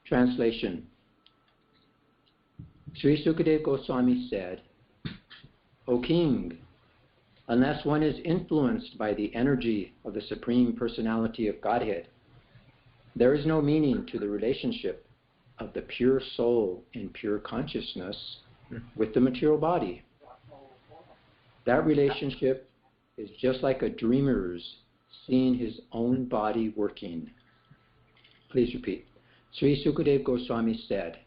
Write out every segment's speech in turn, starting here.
Translation. Śrī Śukadeva Gosvāmī said, O King, unless one is influenced by the energy of the Supreme Personality of Godhead, there is no meaning to the relationship of the pure soul in pure consciousness with the material body. That relationship is just like a dreamer's seeing his own body working. Please repeat. Śrī Śukadeva Gosvāmī said,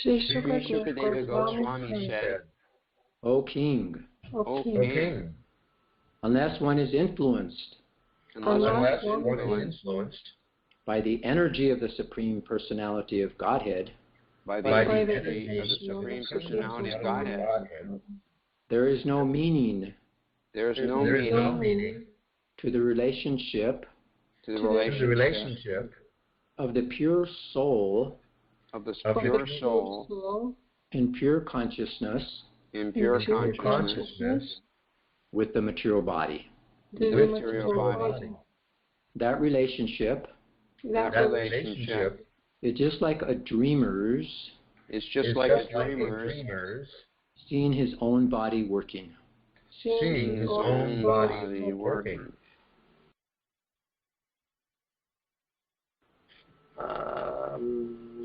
Śrī Śukadeva Gosvāmī said, O King, O King, unless one is influenced by the energy of the Supreme Personality of Godhead, by the energy of the Supreme Personality of Godhead, there is no meaning to the relationship of the pure soul of the pure soul in pure consciousness with the material body. That relationship is just like a dreamer's seeing his own body working.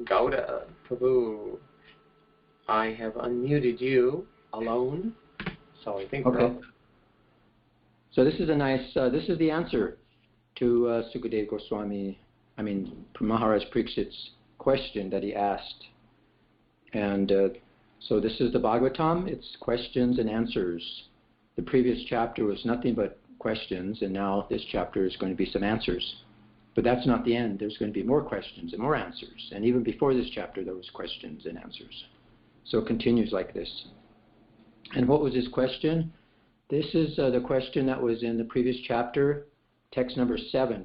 Gauda, Prabhu, I have unmuted you alone, so I think okay. So this is a nice, this is the answer to Sukadeva Goswami, Maharaj Parikshit's question that he asked. And so this is the Bhagavatam, it's questions and answers. The previous chapter was nothing but questions, and now this chapter is going to be some answers. But that's not the end. There's going to be more questions and more answers. And even before this chapter, there was questions and answers. So it continues like this. And what was his question? This is the question that was in the previous chapter, text number 7.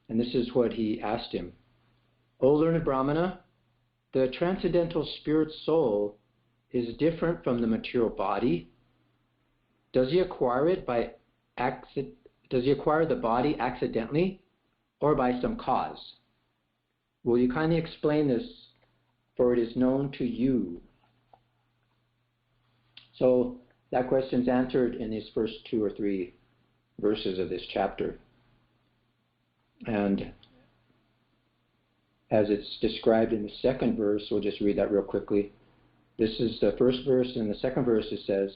And this is what he asked him. O learned Brahmana, the transcendental spirit soul is different from the material body. Does he acquire it Does he acquire the body accidentally or by some cause? Will you kindly explain this, for it is known to you? So that question's answered in these first 2 or 3 verses of this chapter. And as it's described in the second verse, we'll just read that real quickly. This is the first verse, and the second verse it says,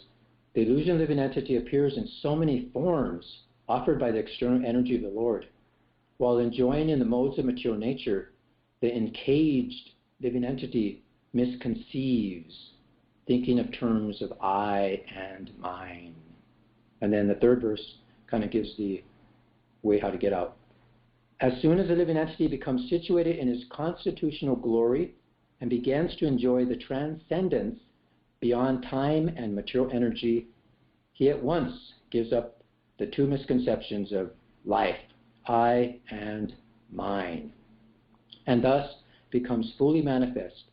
the illusion of living entity appears in so many forms offered by the external energy of the Lord. While enjoying in the modes of material nature, the encaged living entity misconceives, thinking of terms of I and mine. And then the third verse kind of gives the way how to get out. As soon as the living entity becomes situated in his constitutional glory and begins to enjoy the transcendence beyond time and material energy, he at once gives up the 2 misconceptions of life, I and mine, and thus becomes fully manifest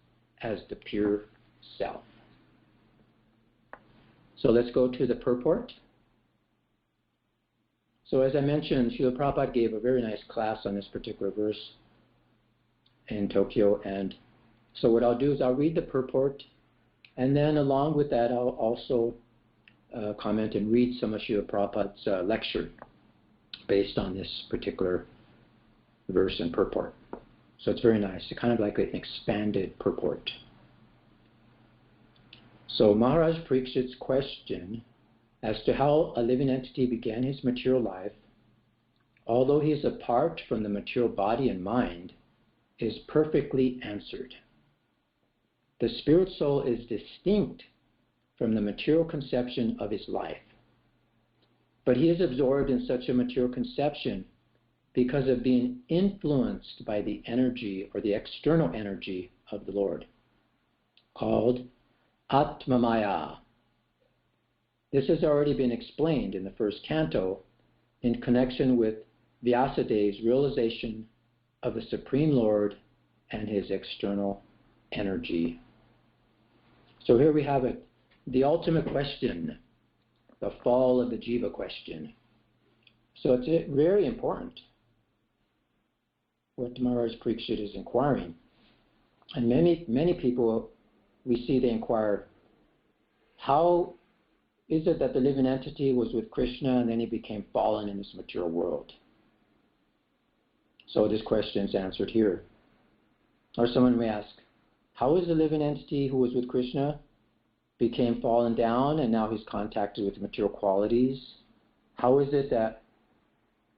as the pure self. So let's go to the purport. So as I mentioned, Srila Prabhupada gave a very nice class on this particular verse in Tokyo, and so what I'll do is I'll read the purport, and then along with that I'll also comment and read some of Srila Prabhupada's lecture based on this particular verse and purport. So it's very nice. It's kind of like an expanded purport. So Maharaj Parikshit's question as to how a living entity began his material life, although he is apart from the material body and mind, is perfectly answered. The spirit soul is distinct from the material conception of his life. But he is absorbed in such a material conception because of being influenced by the energy or the external energy of the Lord, called Atmamaya. This has already been explained in the first canto in connection with Vyasadev's realization of the Supreme Lord and his external energy. So here we have it, the ultimate question, the fall of the jiva question. So it's very important what Maharaj Parikshit is inquiring. And many people, we see they inquire, how is it that the living entity was with Krishna and then he became fallen in this material world? So this question is answered here. Or someone may ask, how is the living entity who was with Krishna became fallen down and now he's contacted with material qualities? How is it that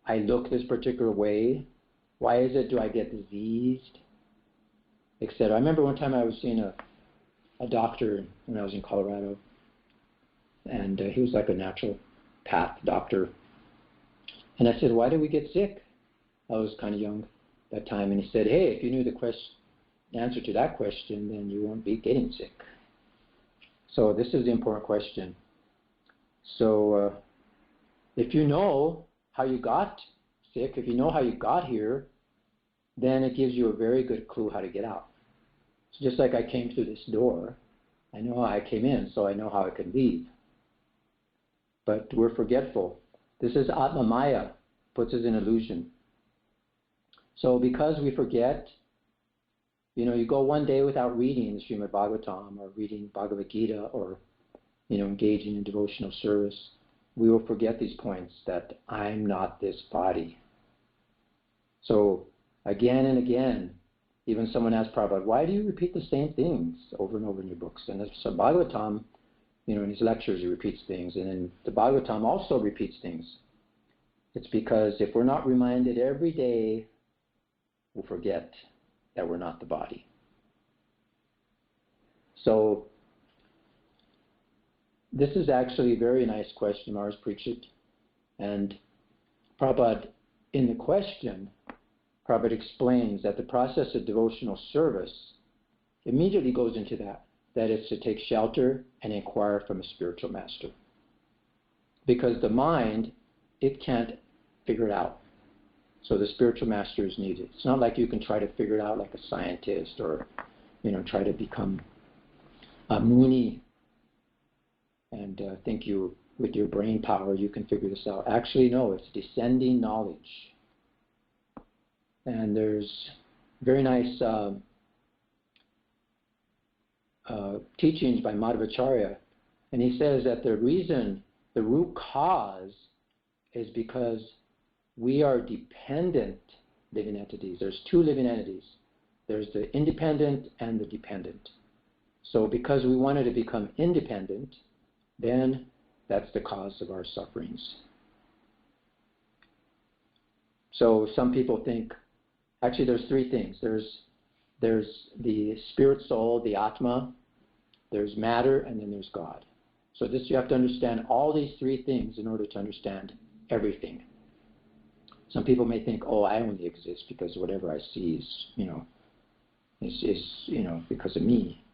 I look this particular way? Why is it do I get diseased? Etc. I remember one time I was seeing a doctor when I was in Colorado, and he was like a natural path doctor. And I said, why do we get sick? I was kind of young that time, and he said, hey, if you knew the answer to that question, then you won't be getting sick. So this is the important question. So if you know how you got sick, if you know how you got here, then it gives you a very good clue how to get out. So just like I came through this door, I know how I came in, so I know how I can leave. But we're forgetful. This is Atma Maya, puts us in illusion. So because we forget, you go one day without reading the Srimad Bhagavatam or reading Bhagavad Gita or, engaging in devotional service, we will forget these points that I'm not this body. So again and again, even someone asked Prabhupada, why do you repeat the same things over and over in your books? And so Bhagavatam, in his lectures he repeats things, and then the Bhagavatam also repeats things. It's because if we're not reminded every day, we'll forget that we're not the body. So this is actually a very nice question, Maharaj Parikshit. And Prabhupada, in the question, Prabhupada explains that the process of devotional service immediately goes into that is to take shelter and inquire from a spiritual master. Because the mind, it can't figure it out. So the spiritual master is needed. It's not like you can try to figure it out like a scientist or, try to become a Muni and think you, with your brain power, you can figure this out. Actually, no, it's descending knowledge. And there's very nice teachings by Madhvacharya, and he says that the reason, the root cause, is because we are dependent living entities. There's two living entities. There's the independent and the dependent. So because we wanted to become independent, then that's the cause of our sufferings. So some people think, actually there's three things. There's the spirit soul, the Atma, there's matter, and then there's God. So this, you have to understand all these three things in order to understand everything. Some people may think, oh, I only exist because whatever I see is because of me.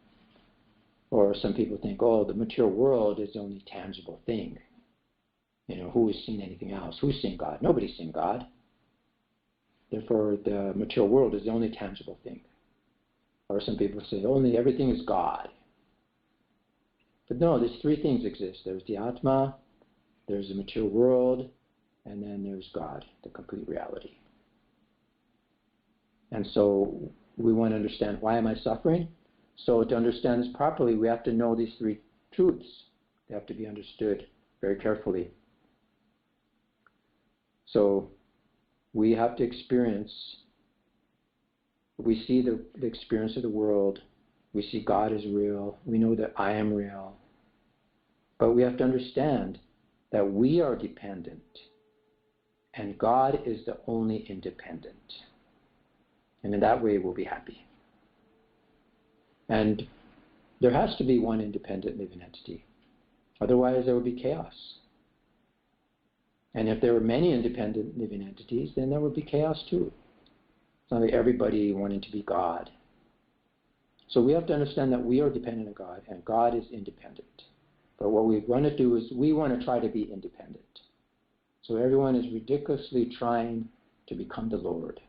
Or some people think, oh, the material world is the only tangible thing. Who has seen anything else? Who's seen God? Nobody's seen God. Therefore, the material world is the only tangible thing. Or some people say, only everything is God. But no, these three things exist. There's the Atma, there's the material world, and then there's God, the complete reality. And so we want to understand, why am I suffering? So to understand this properly, we have to know these three truths. They have to be understood very carefully. So we have to experience, we see the experience of the world, we see God is real, we know that I am real, but we have to understand that we are dependent and God is the only independent. And in that way we'll be happy. And there has to be one independent living entity. Otherwise there would be chaos. And if there were many independent living entities, then there would be chaos too. It's not like everybody wanting to be God. So we have to understand that we are dependent on God, and God is independent. But what we want to do is we want to try to be independent. So everyone is ridiculously trying to become the Lord.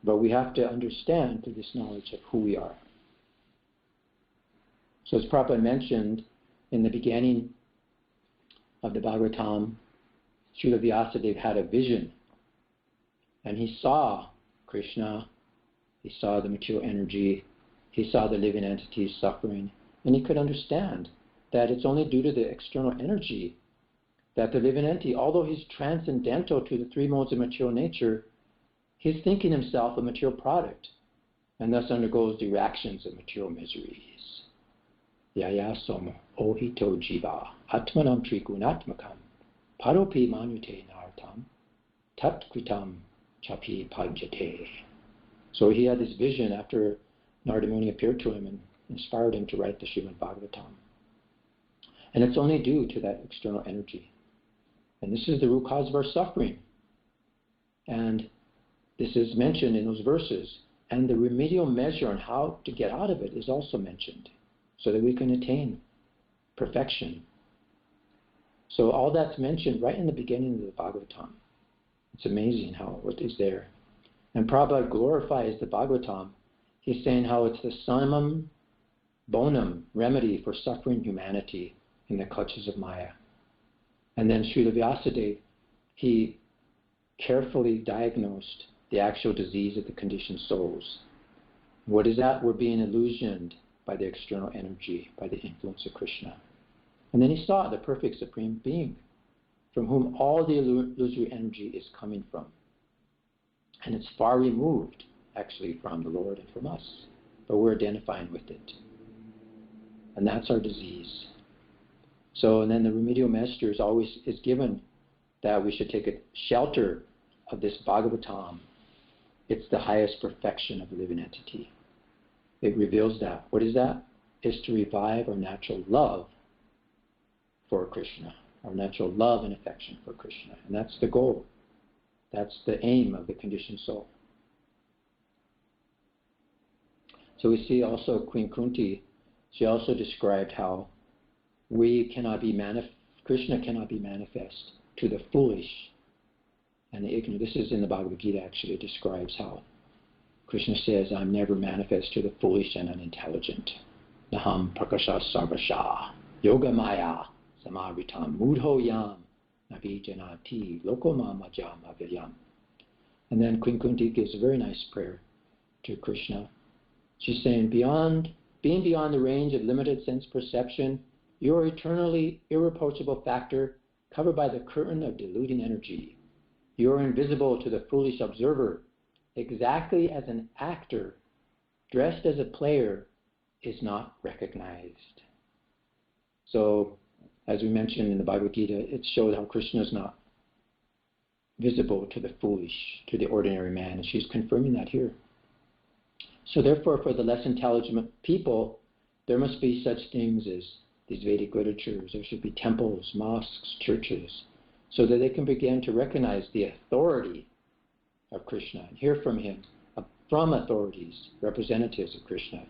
But we have to understand through this knowledge of who we are. So as Prabhupada mentioned in the beginning of the Bhagavatam, Srila Vyasadeva had a vision. And he saw Krishna, He saw the material energy. He saw the living entities suffering. And he could understand that it's only due to the external energy that the living entity, although he's transcendental to the three modes of material nature, he's thinking himself a material product and thus undergoes the reactions of material miseries. Yaya som ohito jiva atmanam trigunatmakam paropi manute nartam tatkritam chapi pajate. So he had this vision after Narada Muni appeared to him and inspired him to write the Srimad Bhagavatam. And it's only due to that external energy. And this is the root cause of our suffering. And this is mentioned in those verses. And the remedial measure on how to get out of it is also mentioned, so that we can attain perfection. So all that's mentioned right in the beginning of the Bhagavatam. It's amazing how what is there. And Prabhupada glorifies the Bhagavatam. He's saying how it's the summum bonum remedy for suffering humanity in the clutches of Maya. And then Srila Vyasadeva, he carefully diagnosed the actual disease of the conditioned souls. What is that? We're being illusioned by the external energy, by the influence of Krishna. And then he saw the perfect Supreme Being, from whom all the illusory energy is coming from. And it's far removed, actually, from the Lord and from us. But we're identifying with it. And that's our disease. So, and then the remedial measure is given that we should take a shelter of this Bhagavatam. It's the highest perfection of the living entity. It reveals that. What is that? It's to revive our natural love for Krishna, our natural love and affection for Krishna. And that's the goal. That's the aim of the conditioned soul. So we see also Queen Kunti, she also described how Krishna cannot be manifest to the foolish and the ignorant. This is in the Bhagavad Gita, actually. It describes how Krishna says, I'm never manifest to the foolish and unintelligent. Naham prakasha sarvasha yoga maya samaritam mudho yam navijanati lokoma majam avilyam. And then Queen Kunti gives a very nice prayer to Krishna. She's saying, being beyond the range of limited sense perception, you are eternally irreproachable factor covered by the curtain of deluding energy. You are invisible to the foolish observer, exactly as an actor dressed as a player is not recognized. So, as we mentioned in the Bhagavad Gita, it showed how Krishna is not visible to the foolish, to the ordinary man, and she's confirming that here. So therefore, for the less intelligent people, there must be such things as these Vedic literatures. There should be temples, mosques, churches, so that they can begin to recognize the authority of Krishna and hear from him, from authorities, representatives of Krishna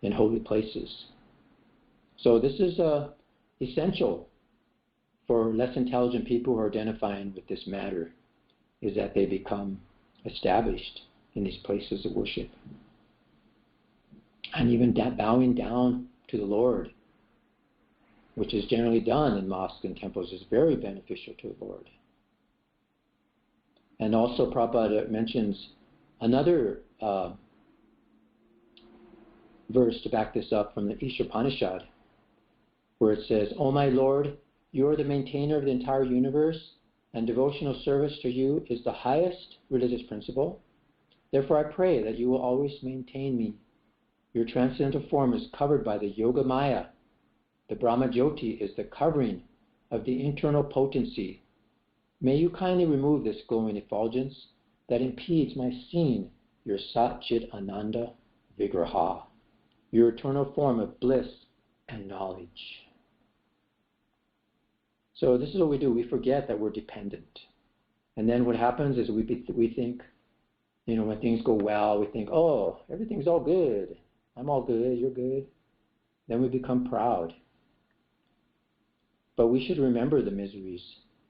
in holy places. So this is essential for less intelligent people who are identifying with this matter, is that they become established in these places of worship. And even bowing down to the Lord, which is generally done in mosques and temples, is very beneficial to the Lord. And also Prabhupada mentions another verse to back this up from the Ishopanishad, where it says, O my Lord, you are the maintainer of the entire universe, and devotional service to you is the highest religious principle. Therefore I pray that you will always maintain me. Your transcendental form is covered by the Yoga Maya. The Brahma Jyoti is the covering of the internal potency. May you kindly remove this glowing effulgence that impedes my seeing your Sat Chit Ananda Vigraha, your eternal form of bliss and knowledge. So this is what we do. We forget that we're dependent. And then what happens is we think, when things go well, we think, oh, everything's all good. I'm all good, you're good. Then we become proud. But we should remember the miseries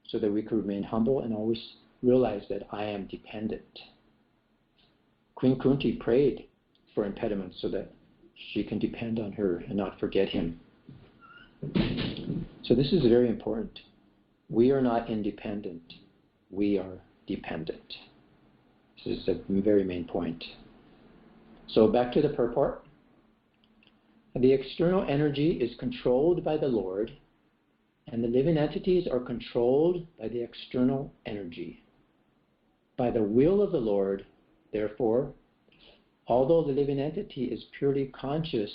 so that we can remain humble and always realize that I am dependent. Queen Kunti prayed for impediments so that she can depend on her and not forget him. So this is very important. We are not independent. We are dependent. This is a very main point. So back to the purport. The external energy is controlled by the Lord, and the living entities are controlled by the external energy. By the will of the Lord, therefore, although the living entity is purely conscious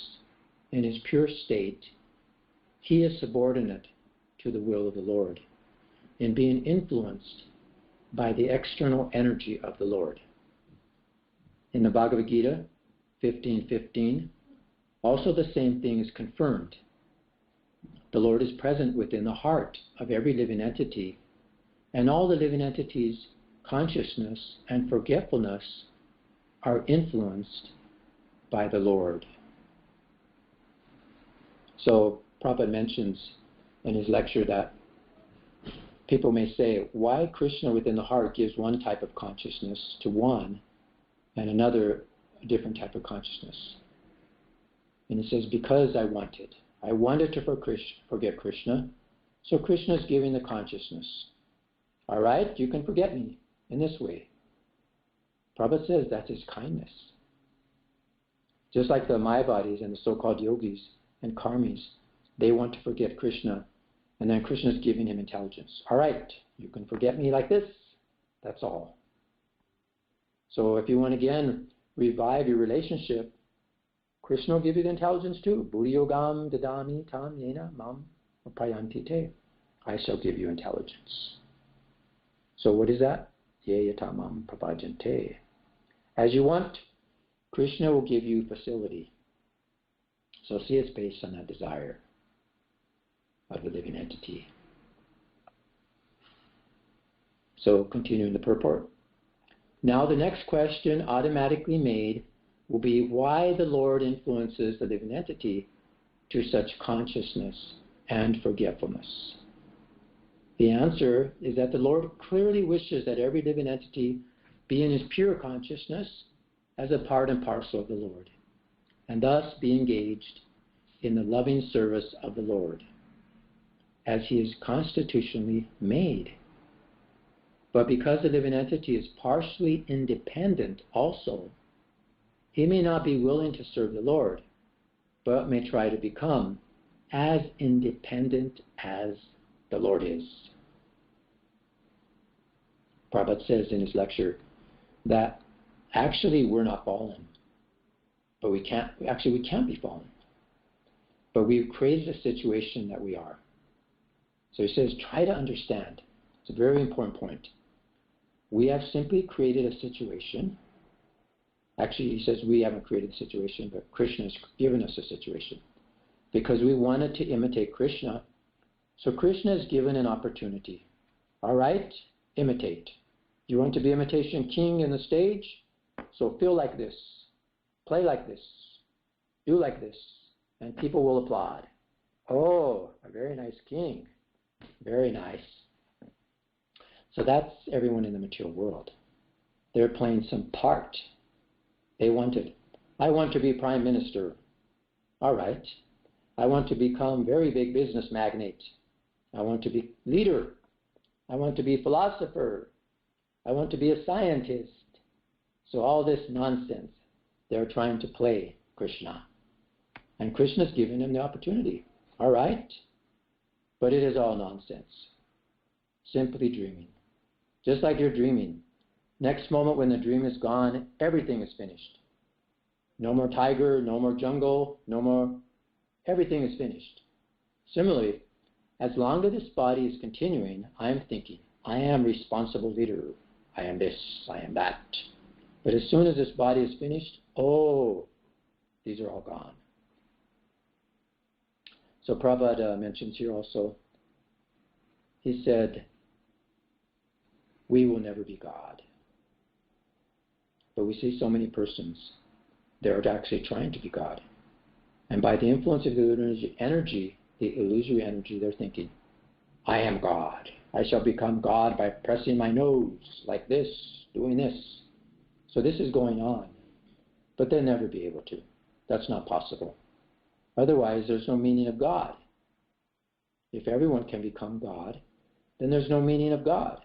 in his pure state, he is subordinate to the will of the Lord in being influenced by the external energy of the Lord. In the Bhagavad Gita 15:15, also the same thing is confirmed. The Lord is present within the heart of every living entity, and all the living entities' consciousness and forgetfulness are influenced by the Lord. So Prabhupada mentions in his lecture that people may say, why Krishna within the heart gives one type of consciousness to one and another a different type of consciousness? And he says, because I wanted to forget Krishna, so Krishna is giving the consciousness. All right, you can forget me in this way. Prabhupada says that's his kindness. Just like the Mayavadis and the so-called yogis and karmis, they want to forget Krishna, and then Krishna is giving him intelligence. All right, you can forget me like this. That's all. So if you want to again revive your relationship, Krishna will give you the intelligence too. Buddhiyogam dadami tam yena mam upayanti te. I shall give you intelligence. So what is that? Ye yatamam prabhajante. As you want, Krishna will give you facility. So see, it's based on that desire of the living entity. So continuing the purport. Now the next question automatically made will be why the Lord influences the living entity to such consciousness and forgetfulness. The answer is that the Lord clearly wishes that every living entity be in his pure consciousness as a part and parcel of the Lord, and thus be engaged in the loving service of the Lord, as he is constitutionally made. But because the living entity is partially independent also, he may not be willing to serve the Lord, but may try to become as independent as the Lord is. Prabhupada says in his lecture that actually we're not fallen, but we can't be fallen. But we've created a situation that we are. So he says, try to understand. It's a very important point. We have simply created a situation. Actually, he says we haven't created the situation, but Krishna has given us a situation. Because we wanted to imitate Krishna, so Krishna is given an opportunity. All right, imitate. You want to be imitation king in the stage? So feel like this, play like this, do like this, and people will applaud. Oh, a very nice king. Very nice. So that's everyone in the material world. They're playing some part. I want to be prime minister. All right. I want to become very big business magnate. I want to be leader. I want to be philosopher. I want to be a scientist. So all this nonsense, they're trying to play Krishna. And Krishna's giving them the opportunity. All right. But it is all nonsense. Simply dreaming. Just like you're dreaming. Next moment when the dream is gone, everything is finished. No more tiger, no more jungle, no more. Everything is finished. Similarly, as long as this body is continuing, I am thinking, I am responsible leader. I am this, I am that. But as soon as this body is finished, oh, these are all gone. So Prabhupada mentions here also, he said, we will never be God. But we see so many persons, they're actually trying to be God. And by the influence of the illusory energy, they're thinking, I am God. I shall become God by pressing my nose like this, doing this. So this is going on. But they'll never be able to. That's not possible. Otherwise, there's no meaning of God. If everyone can become God, then there's no meaning of God.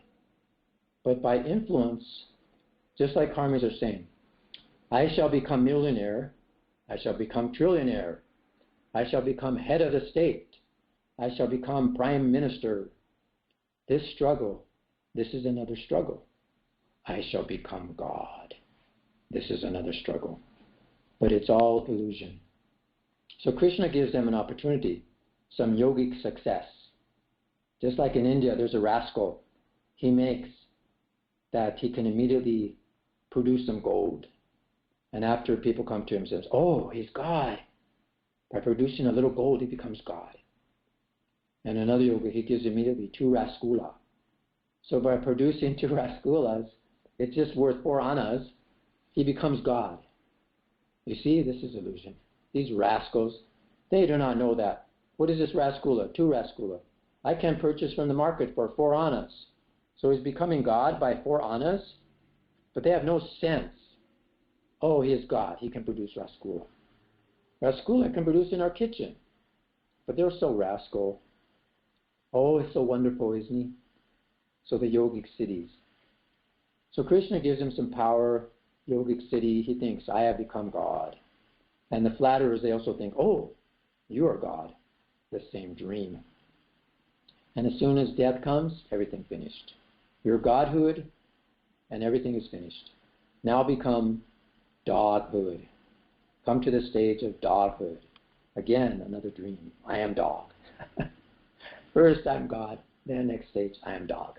But by influence, just like karmis are saying, I shall become millionaire. I shall become trillionaire. I shall become head of the state. I shall become prime minister. This struggle, this is another struggle. I shall become God. This is another struggle. But it's all illusion. So Krishna gives them an opportunity, some yogic success. Just like in India, there's a rascal. He makes that he can immediately produce some gold. And after people come to him and says, oh, he's God. By producing a little gold, he becomes God. And another yoga, he gives immediately 2 rasgula. So by producing 2 rasgulas, it's just worth 4 annas, he becomes God. You see, this is illusion. These rascals, they do not know that. What is this rasgula? 2 rasgula. I can purchase from the market for 4 annas. So he's becoming God by 4 annas, but they have no sense. Oh, he is God. He can produce rasgula. Rasgula can produce in our kitchen. But they're so rascal. Oh, it's so wonderful, isn't he? So the yogic cities. So Krishna gives him some power, yogic city. He thinks, I have become God. And the flatterers, they also think, oh, you are God. The same dream. And as soon as death comes, everything finished. Your godhood, and everything is finished. Now become doghood. Come to the stage of doghood. Again, another dream. I am dog. First, I'm God. Then next stage, I am dog.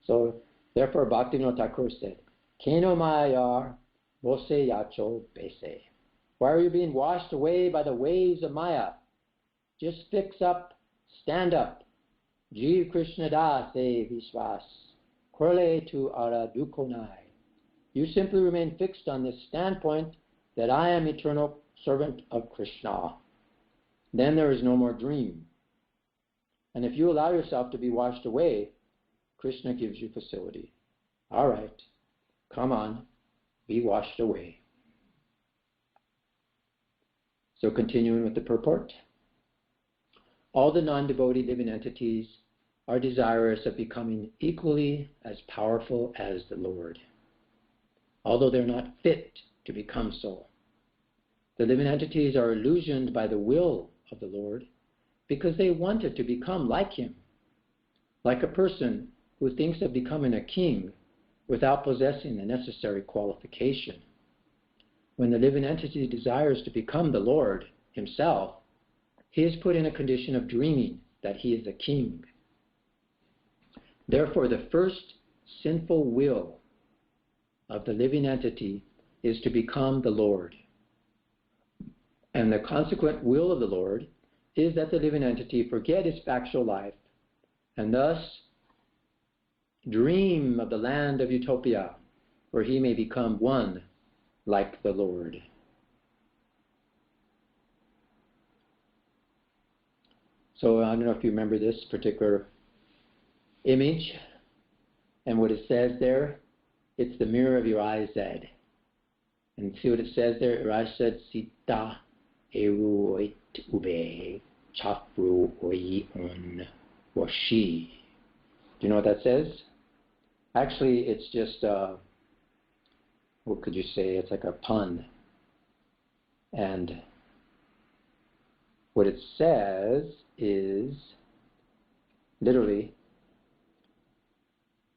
So, therefore, Bhaktivinoda Thakur said, Keno Mayar Bose Yacho Bese. Why are you being washed away by the waves of Maya? Just fix up, stand up. Jeev Krishna Das Vishwas. Korle tu ara dukonai. You simply remain fixed on this standpoint that I am eternal servant of Krishna. Then there is no more dream. And if you allow yourself to be washed away, Krishna gives you facility. All right, come on, be washed away. So continuing with the purport. All the non-devotee living entities are desirous of becoming equally as powerful as the Lord, although they're not fit to become so. The living entities are illusioned by the will of the Lord because they wanted to become like him, like a person who thinks of becoming a king without possessing the necessary qualification. When the living entity desires to become the Lord himself, he is put in a condition of dreaming that he is a king. Therefore, the first sinful will of the living entity is to become the Lord. And the consequent will of the Lord is that the living entity forget its factual life and thus dream of the land of utopia where he may become one like the Lord. So I don't know if you remember this particular image and what it says there. It's the mirror of your eyes, Ed. And see what it says there? Your eyes said, Sita Eru Ube Chapru Oi Un Washi. Do you know what that says? Actually, it's just, what could you say? It's like a pun. And what it says is, literally,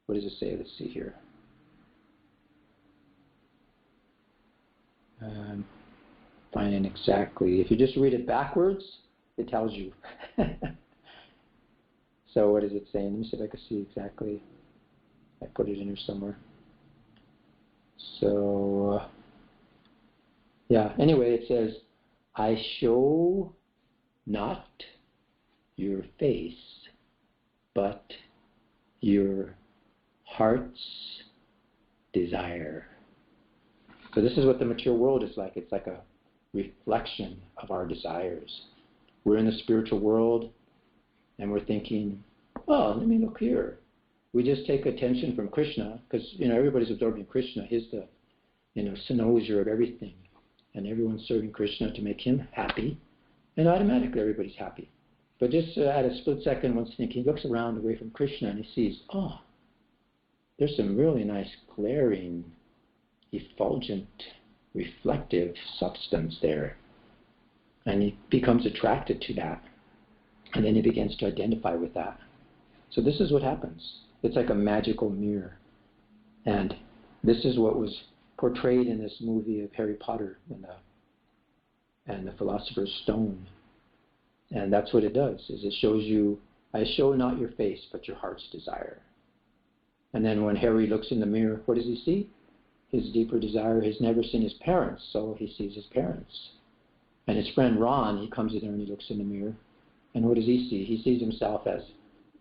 what does it say? Let's see here. Finding exactly. If you just read it backwards, it tells you. So what is it saying? Let me see if I can see exactly. I put it in here somewhere. So, yeah, anyway, it says, I show not your face, but your heart's desire. So this is what the mature world is like. It's like a reflection of our desires. We're in the spiritual world, and we're thinking, oh, let me look here. We just take attention from Krishna, because, everybody's absorbing Krishna. He's the, synosure of everything. And everyone's serving Krishna to make him happy, and automatically everybody's happy. But just at a split second, one's thinking, he looks around away from Krishna, and he sees, oh, there's some really nice glaring, effulgent reflective substance there. And he becomes attracted to that. And then he begins to identify with that. So this is what happens. It's like a magical mirror. And this is what was portrayed in this movie of Harry Potter and the Philosopher's Stone. And that's what it does, is it shows you, I show not your face, but your heart's desire. And then when Harry looks in the mirror, what does he see? His deeper desire. He's never seen his parents, so he sees his parents. And his friend Ron, he comes in there and he looks in the mirror. And what does he see? He sees himself as,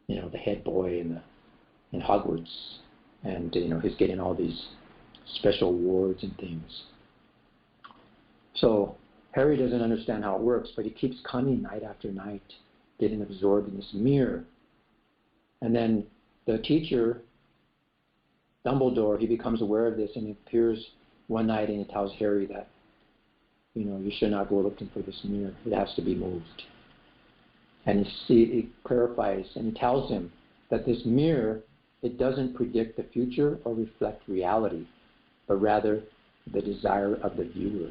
the head boy in Hogwarts. And, he's getting all these special awards and things. So Harry doesn't understand how it works, but he keeps coming night after night, getting absorbed in this mirror. And then the teacher, Dumbledore, he becomes aware of this and he appears one night and he tells Harry that, you should not go looking for this mirror. It has to be moved. And he clarifies and he tells him that this mirror, it doesn't predict the future or reflect reality, but rather the desire of the viewer.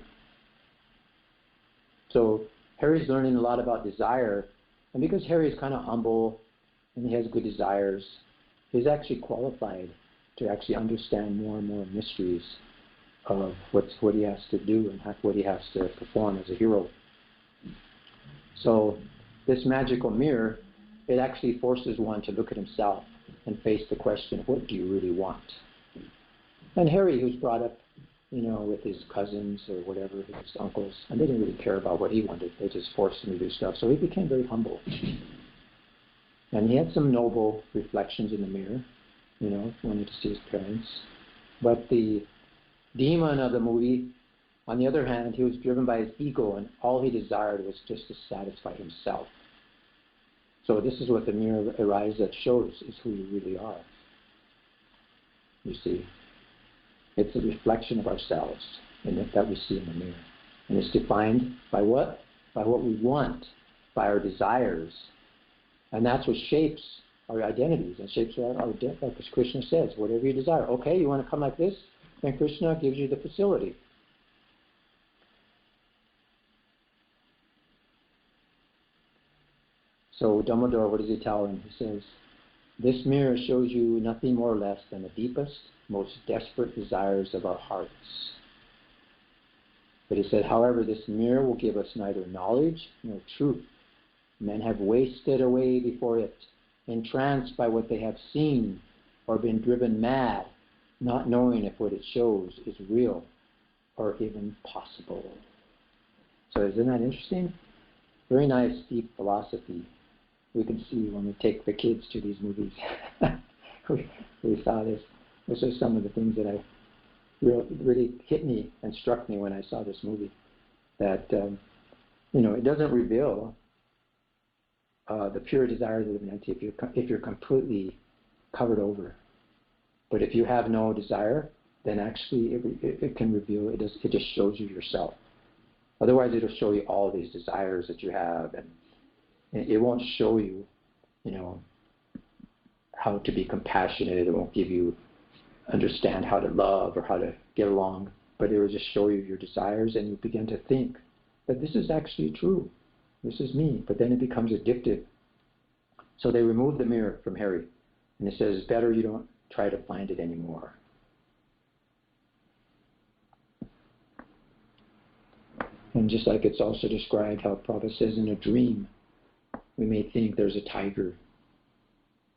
So Harry's learning a lot about desire, and because Harry's kind of humble and he has good desires, he's actually qualified to actually understand more and more mysteries of what he has to do and what he has to perform as a hero. So this magical mirror, it actually forces one to look at himself and face the question, what do you really want? And Harry, who's brought up, with his cousins or whatever, his uncles, and they didn't really care about what he wanted. They just forced him to do stuff. So he became very humble. And he had some noble reflections in the mirror, wanted to see his parents. But the demon of the movie, on the other hand, he was driven by his ego, and all he desired was just to satisfy himself. So this is what the mirror arises that shows, is who you really are. You see, it's a reflection of ourselves that we see in the mirror. And it's defined by what? By what we want, by our desires. And that's what shapes our identities and shapes our because Krishna says, whatever you desire. Okay, you want to come like this? Then Krishna gives you the facility. So Dumbledore, what does he tell him? He says, this mirror shows you nothing more or less than the deepest, most desperate desires of our hearts. But he said, however, this mirror will give us neither knowledge nor truth. Men have wasted away before it, entranced by what they have seen, or been driven mad, not knowing if what it shows is real or even possible. So isn't that interesting? Very nice, deep philosophy we can see when we take the kids to these movies. we saw this. This is some of the things that really hit me and struck me when I saw this movie. That, it doesn't reveal the pure desires of divinity if you're completely covered over. But if you have no desire, then actually it can reveal, it just shows you yourself. Otherwise, it'll show you all these desires that you have, and it won't show you, how to be compassionate. It won't give you understand how to love or how to get along. But it will just show you your desires, and you begin to think that this is actually true. This is me. But then it becomes addictive. So they remove the mirror from Harry, and it says, it's better you don't try to find it anymore. And just like it's also described how Prabhu says in a dream, we may think there's a tiger.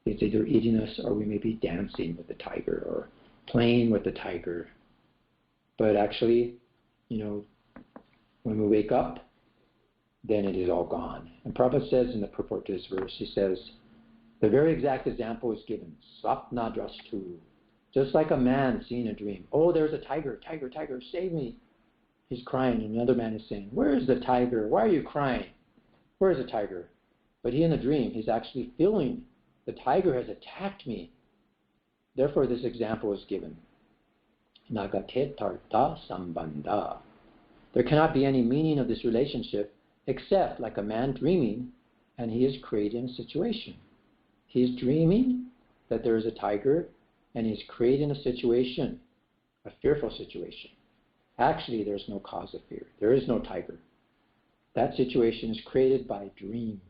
It's either eating us or we may be dancing with the tiger or playing with the tiger. But actually, when we wake up, then it is all gone. And Prabhupada says in the purport to this verse, he says, the very exact example is given. Swapnadrastu. Just like a man seeing a dream. Oh, there's a tiger, tiger, tiger, save me. He's crying, and another man is saying, where is the tiger? Why are you crying? Where is the tiger? But he in the dream, he's actually feeling the tiger has attacked me. Therefore, this example is given. Nagatetarta sambandha. There cannot be any meaning of this relationship except like a man dreaming, and he is creating a situation. He is dreaming that there is a tiger, and he's creating a situation, a fearful situation. Actually, there's no cause of fear. There is no tiger. That situation is created by dream.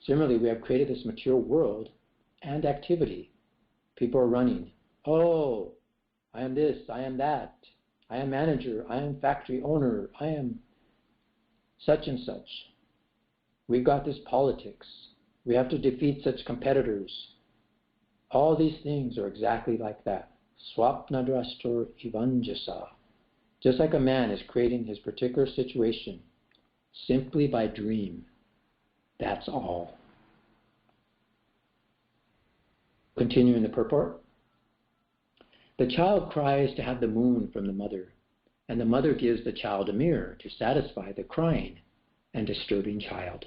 Similarly, we have created this material world and activity. People are running. Oh, I am this, I am that. I am manager, I am factory owner, I am such and such. We've got this politics. We have to defeat such competitors. All these things are exactly like that. Swapnadrastur ivanjasa. Just like a man is creating his particular situation simply by dream. That's all. Continuing the purport. The child cries to have the moon from the mother, and the mother gives the child a mirror to satisfy the crying and disturbing child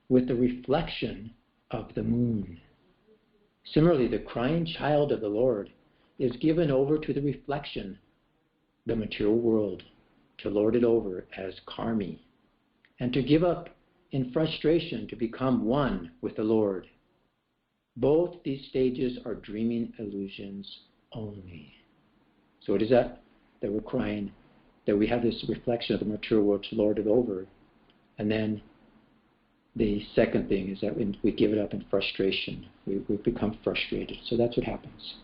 with the reflection of the moon. Similarly, the crying child of the Lord is given over to the reflection, the material world, to lord it over as karmi, and to give up in frustration to become one with the Lord. Both these stages are dreaming illusions only. So what is that? That we're crying, that we have this reflection of the material world to lord it over. And then the second thing is that we give it up in frustration. We become frustrated. So that's what happens.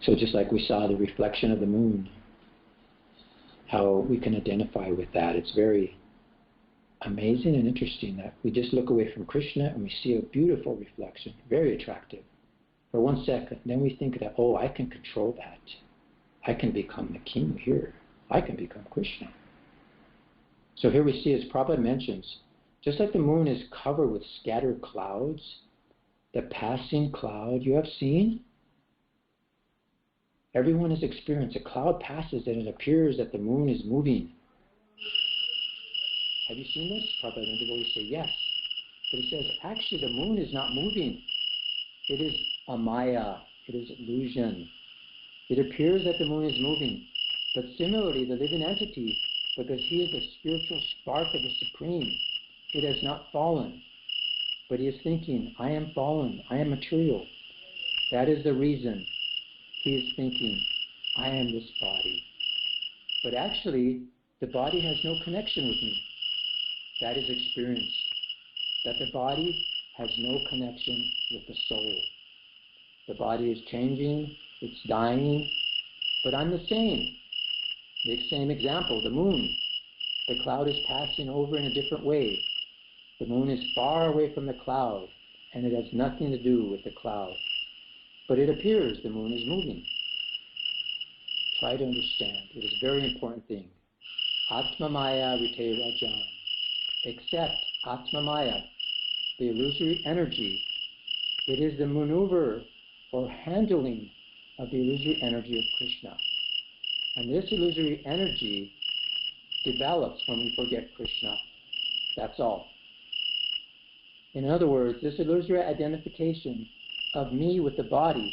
So just like we saw the reflection of the moon, how we can identify with that. It's very amazing and interesting that we just look away from Krishna and we see a beautiful reflection, very attractive. For 1 second, then we think that, oh, I can control that. I can become the king here. I can become Krishna. So here we see, as Prabhupada mentions, just like the moon is covered with scattered clouds, the passing cloud you have seen, everyone has experienced. A cloud passes and it appears that the moon is moving. Have you seen this? Prabhupada and devotees say yes. But he says, actually the moon is not moving. It is a maya. It is illusion. It appears that the moon is moving. But similarly, the living entity, because he is the spiritual spark of the Supreme, it has not fallen. But he is thinking, I am fallen. I am material. That is the reason he is thinking, I am this body. But actually, the body has no connection with me. That is experienced. That the body has no connection with the soul. The body is changing, it's dying, but I'm the same. The same example, the moon. The cloud is passing over in a different way. The moon is far away from the cloud, and it has nothing to do with the cloud. But it appears the moon is moving. Try to understand. It is a very important thing. Atma Maya Rite Rajan. Except Atma Maya, the illusory energy. It is the maneuver or handling of the illusory energy of Krishna. And this illusory energy develops when we forget Krishna. That's all. In other words, this illusory identification of me with the body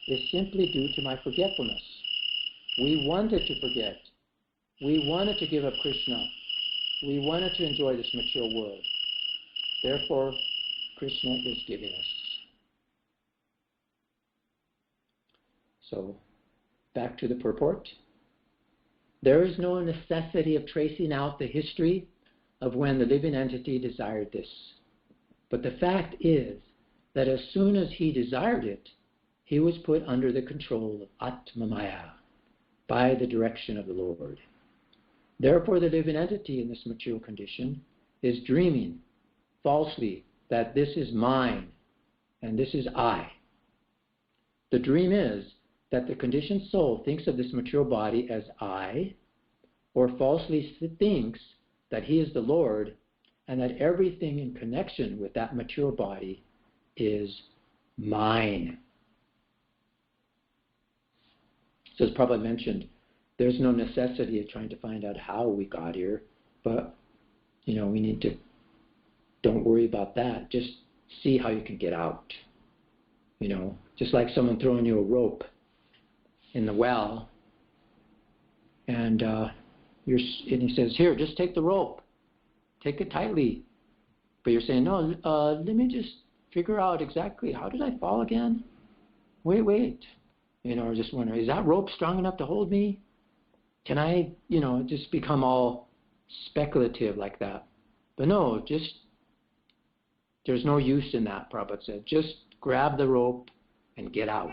is simply due to my forgetfulness. We wanted to forget. We wanted to give up Krishna. We wanted to enjoy this material world. Therefore, Krishna is giving us. So, back to the purport. There is no necessity of tracing out the history of when the living entity desired this. But the fact is that as soon as he desired it, he was put under the control of Atma Maya, by the direction of the Lord. Therefore, the living entity in this material condition is dreaming falsely that this is mine and this is I. The dream is that the conditioned soul thinks of this material body as I, or falsely thinks that he is the Lord and that everything in connection with that material body is mine. So as Prabhupada mentioned, there's no necessity of trying to find out how we got here, but we need to, don't worry about that. Just see how you can get out. Just like someone throwing you a rope in the well, and he says, here, just take the rope. Take it tightly. But you're saying, no, let me just figure out exactly, how did I fall again? Wait. just wondering, is that rope strong enough to hold me? Can I, just become all speculative like that? But no, there's no use in that, Prabhupada said. Just grab the rope and get out.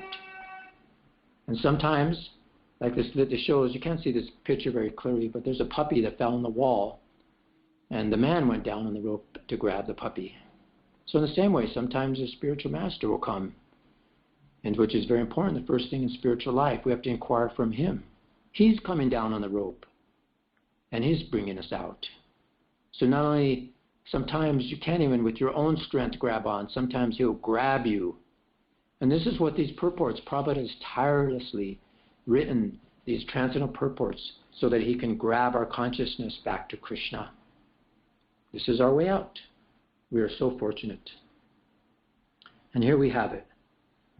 And sometimes, like this shows, you can't see this picture very clearly, but there's a puppy that fell on the wall, and the man went down on the rope to grab the puppy. So in the same way, sometimes a spiritual master will come, and which is very important, the first thing in spiritual life, we have to inquire from him. He's coming down on the rope, and he's bringing us out. So not only, sometimes you can't even with your own strength grab on, sometimes he'll grab you. And this is what these purports, Prabhupada has tirelessly written these transcendental purports so that he can grab our consciousness back to Krishna. This is our way out. We are so fortunate. And here we have it.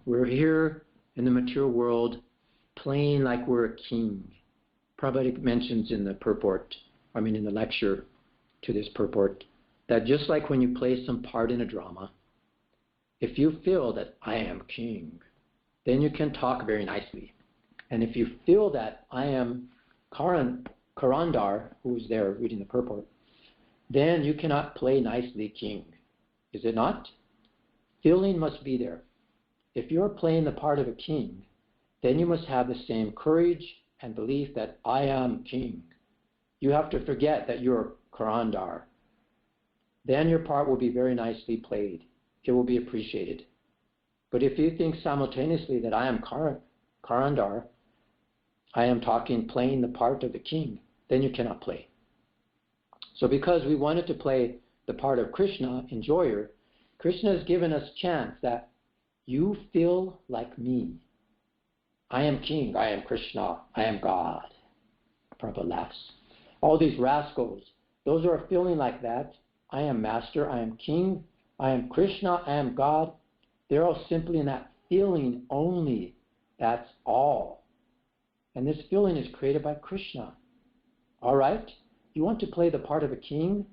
We're here in the material world playing like we're a king. Prabhupada mentions in the purport, in the lecture to this purport, that just like when you play some part in a drama, if you feel that I am king, then you can talk very nicely. And if you feel that I am Karandar, who was there reading the purport, then you cannot play nicely king. Is it not? Feeling must be there. If you're playing the part of a king, then you must have the same courage and belief that I am king. You have to forget that you're Karandar. Then your part will be very nicely played. It will be appreciated. But if you think simultaneously that I am Karandar, I am playing the part of the king, then you cannot play. So because we wanted to play the part of Krishna, enjoyer, Krishna has given us chance that you feel like me. I am king, I am Krishna, I am God. Prabhupada laughs. All these rascals, those who are feeling like that, I am master, I am king, I am Krishna, I am God, they're all simply in that feeling only. That's all. And this feeling is created by Krishna. All right? You want to play the part of a king?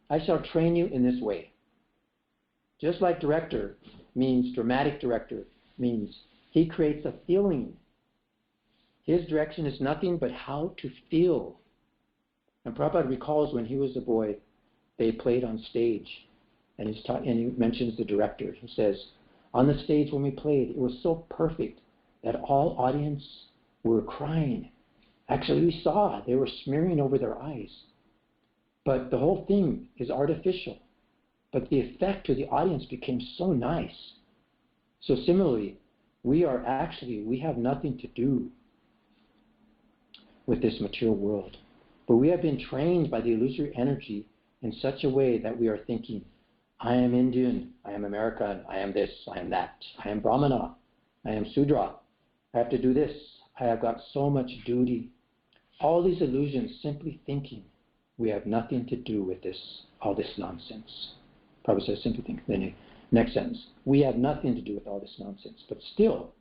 I shall train you in this way. Just like director means, dramatic director means, he creates a feeling. His direction is nothing but how to feel. And Prabhupada recalls when he was a boy, they played on stage. And he mentions the director. He says, on the stage when we played, it was so perfect that all audience were crying. Actually, we saw they were smearing over their eyes. But the whole thing is artificial. But the effect to the audience became so nice. So similarly, we have nothing to do with this material world. But we have been trained by the illusory energy in such a way that we are thinking, I am Indian, I am American, I am this, I am that, I am Brahmana, I am Sudra, I have to do this, I have got so much duty. All these illusions, simply thinking, we have nothing to do with this, all this nonsense. Prabhupada says, simply think. Then the next sentence, we have nothing to do with all this nonsense, but still,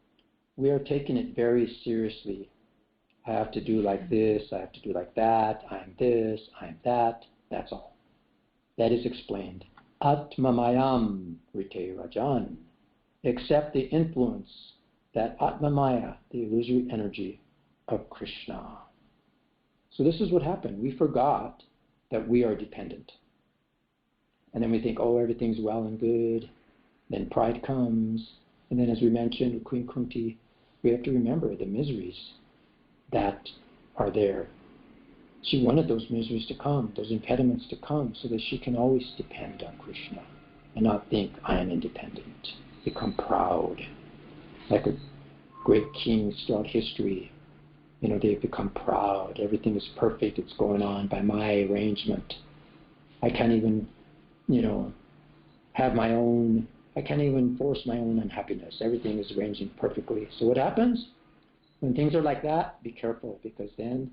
we are taking it very seriously. I have to do like this, I have to do like that, I am this, I am that, that's all. That is explained. Atmamayam rite rajan. Accept the influence, that Atmamaya, the illusory energy of Krishna. So this is what happened. We forgot that we are dependent. And then we think, oh, everything's well and good. Then pride comes. And then as we mentioned with Queen Kunti, we have to remember the miseries that are there. She wanted those miseries to come, those impediments to come, so that she can always depend on Krishna and not think, I am independent. Become proud. Like a great kings throughout history, they've become proud. Everything is perfect. It's going on by my arrangement. I can't even, have my own, I can't even force my own unhappiness. Everything is arranging perfectly. So what happens? When things are like that, be careful, because then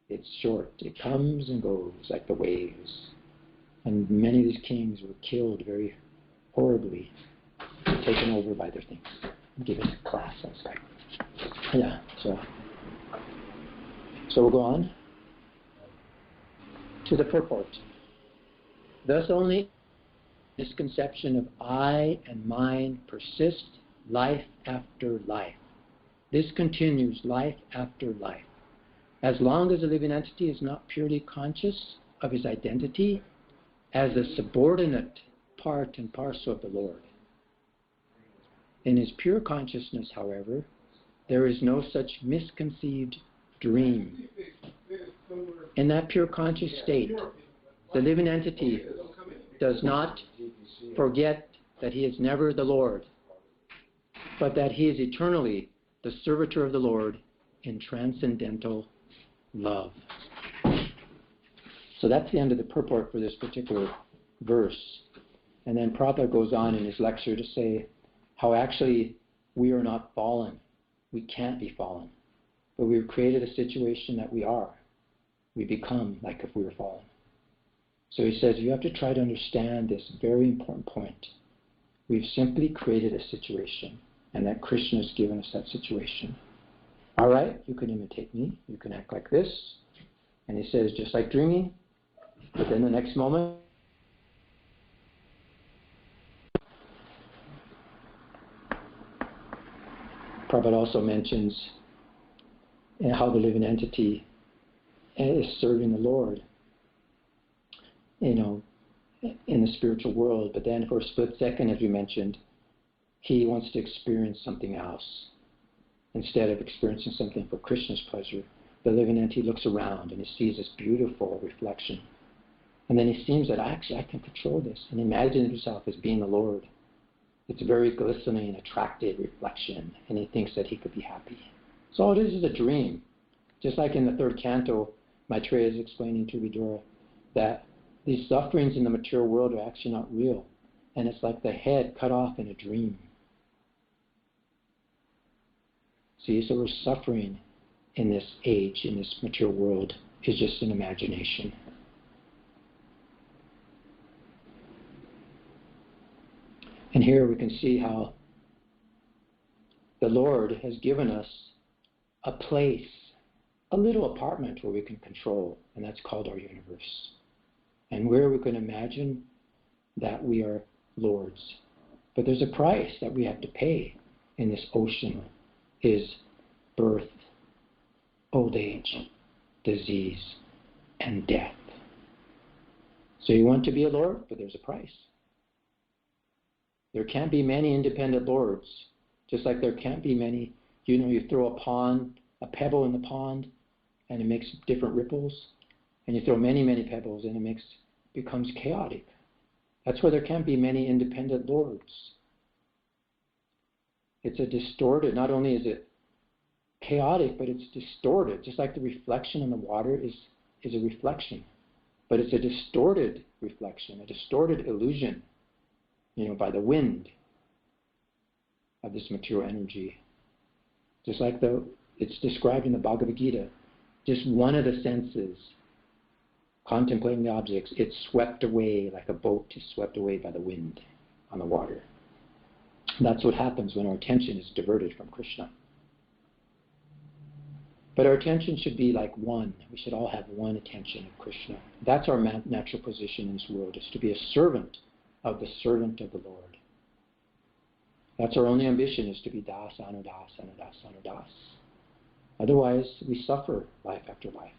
it's short. It comes and goes like the waves. And many of these kings were killed very horribly, taken over by their things. I'm giving a class on Skype. Yeah, so we'll go on to the purport. Thus only this conception of I and mine persist life after life. This continues life after life. As long as the living entity is not purely conscious of his identity as a subordinate part and parcel of the Lord. In his pure consciousness, however, there is no such misconceived dream. In that pure conscious state, the living entity does not forget that he is never the Lord, but that he is eternally the servitor of the Lord in transcendental love. So that's the end of the purport for this particular verse. And then Prabhupada goes on in his lecture to say how actually we are not fallen. We can't be fallen. But we've created a situation that we are. We become like if we were fallen. So he says you have to try to understand this very important point. We've simply created a situation, and that Krishna has given us that situation. All right, you can imitate me. You can act like this. And he says, just like dreaming, but then the next moment, Prabhupada also mentions how the living entity is serving the Lord, in the spiritual world. But then for a split second, as we mentioned, he wants to experience something else. Instead of experiencing something for Krishna's pleasure, the living entity looks around and he sees this beautiful reflection. And then he seems that actually I can control this, and he imagines himself as being the Lord. It's a very glistening, attractive reflection, and he thinks that he could be happy. So all it is a dream. Just like in the third canto, Maitreya is explaining to Vidura that these sufferings in the material world are actually not real. And it's like the head cut off in a dream. See, so we're suffering in this age, in this material world, is just an imagination. And here we can see how the Lord has given us a place, a little apartment where we can control, and that's called our universe. And where we can imagine that we are lords. But there's a price that we have to pay in this ocean, is birth, old age, disease, and death. So you want to be a lord, but there's a price. There can't be many independent lords, just like there can't be many, you throw a pebble in the pond, and it makes different ripples, and you throw many, many pebbles, and it becomes chaotic. That's why there can't be many independent lords. It's a distorted, not only is it chaotic, but it's distorted, just like the reflection in the water is a reflection. But it's a distorted reflection, a distorted illusion, by the wind of this material energy. Just like it's described in the Bhagavad Gita, just one of the senses, contemplating the objects, it's swept away like a boat is swept away by the wind on the water. That's what happens when our attention is diverted from Krishna. But our attention should be like one. We should all have one attention of Krishna. That's our natural position in this world, is to be a servant of the servant of the Lord. That's our only ambition, is to be das, anudas, anudas, anudas. Otherwise, we suffer life after life.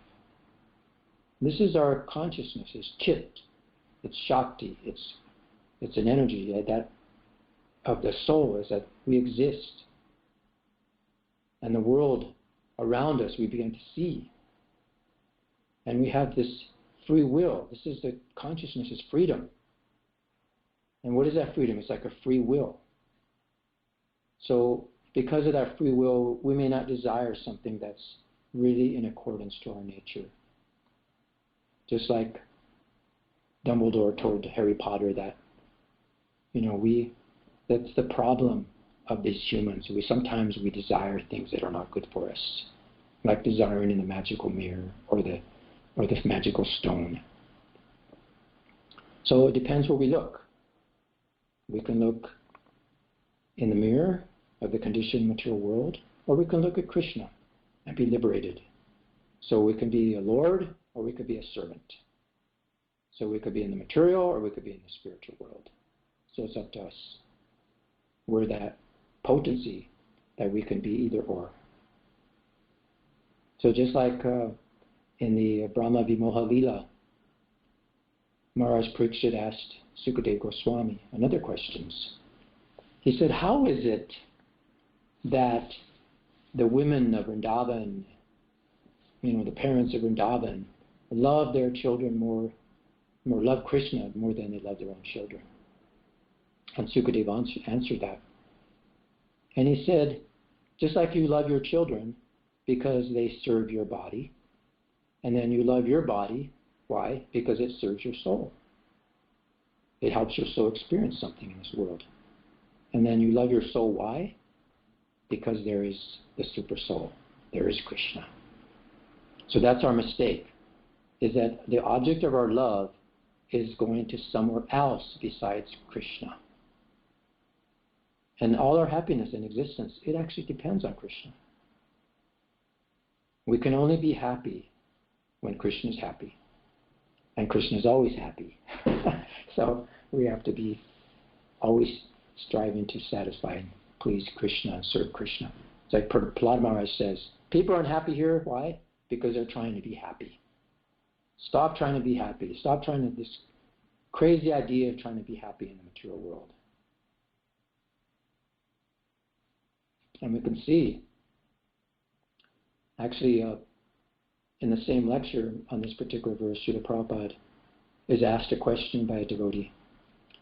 This is our consciousness, it's chit, it's shakti, it's an energy that of the soul, is that we exist. And the world around us we begin to see. And we have this free will. This is the consciousness is freedom. And what is that freedom? It's like a free will. So because of that free will, we may not desire something that's really in accordance to our nature. Just like Dumbledore told Harry Potter that, that's the problem of these humans. Sometimes we desire things that are not good for us, like desiring in the magical mirror or the magical stone. So it depends where we look. We can look in the mirror of the conditioned material world, or we can look at Krishna and be liberated. So we can be a lord, or we could be a servant. So we could be in the material, or we could be in the spiritual world. So it's up to us. We're that potency that we can be either or. So just like in the Brahma Vimoha Lila, Maharaj Pariksit asked Śukadeva Gosvāmī another questions. He said, how is it that the women of Vrindavan, the parents of Vrindavan, love their children more love Krishna more than they love their own children? And Śukadeva answered that. And he said, just like you love your children because they serve your body, and then you love your body, why? Because it serves your soul. It helps your soul experience something in this world. And then you love your soul, why? Because there is the super soul. There is Krishna. So that's our mistake, is that the object of our love is going to somewhere else besides Krishna. And all our happiness and existence, it actually depends on Krishna. We can only be happy when Krishna is happy. And Krishna is always happy. So we have to be always striving to satisfy and please Krishna and serve Krishna. It's like Prahlad Maharaj says, people aren't happy here. Why? Because they're trying to be happy. Stop trying to be happy. Stop trying to, this crazy idea of trying to be happy in the material world. And we can see, actually, in the same lecture on this particular verse, Srila Prabhupada is asked a question by a devotee.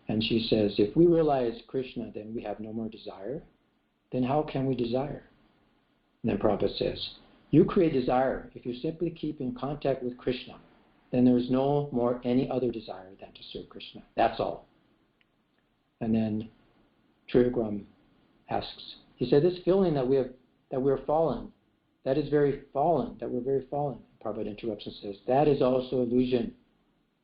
And she says, if we realize Krishna, then we have no more desire, then how can we desire? And then Prabhupada says, you create desire. If you simply keep in contact with Krishna, then there is no more any other desire than to serve Krishna. That's all. And then Trivikrama asks, he said, this feeling that we're fallen, that is very fallen, that we're very fallen. Prabhupada interrupts and says, that is also illusion.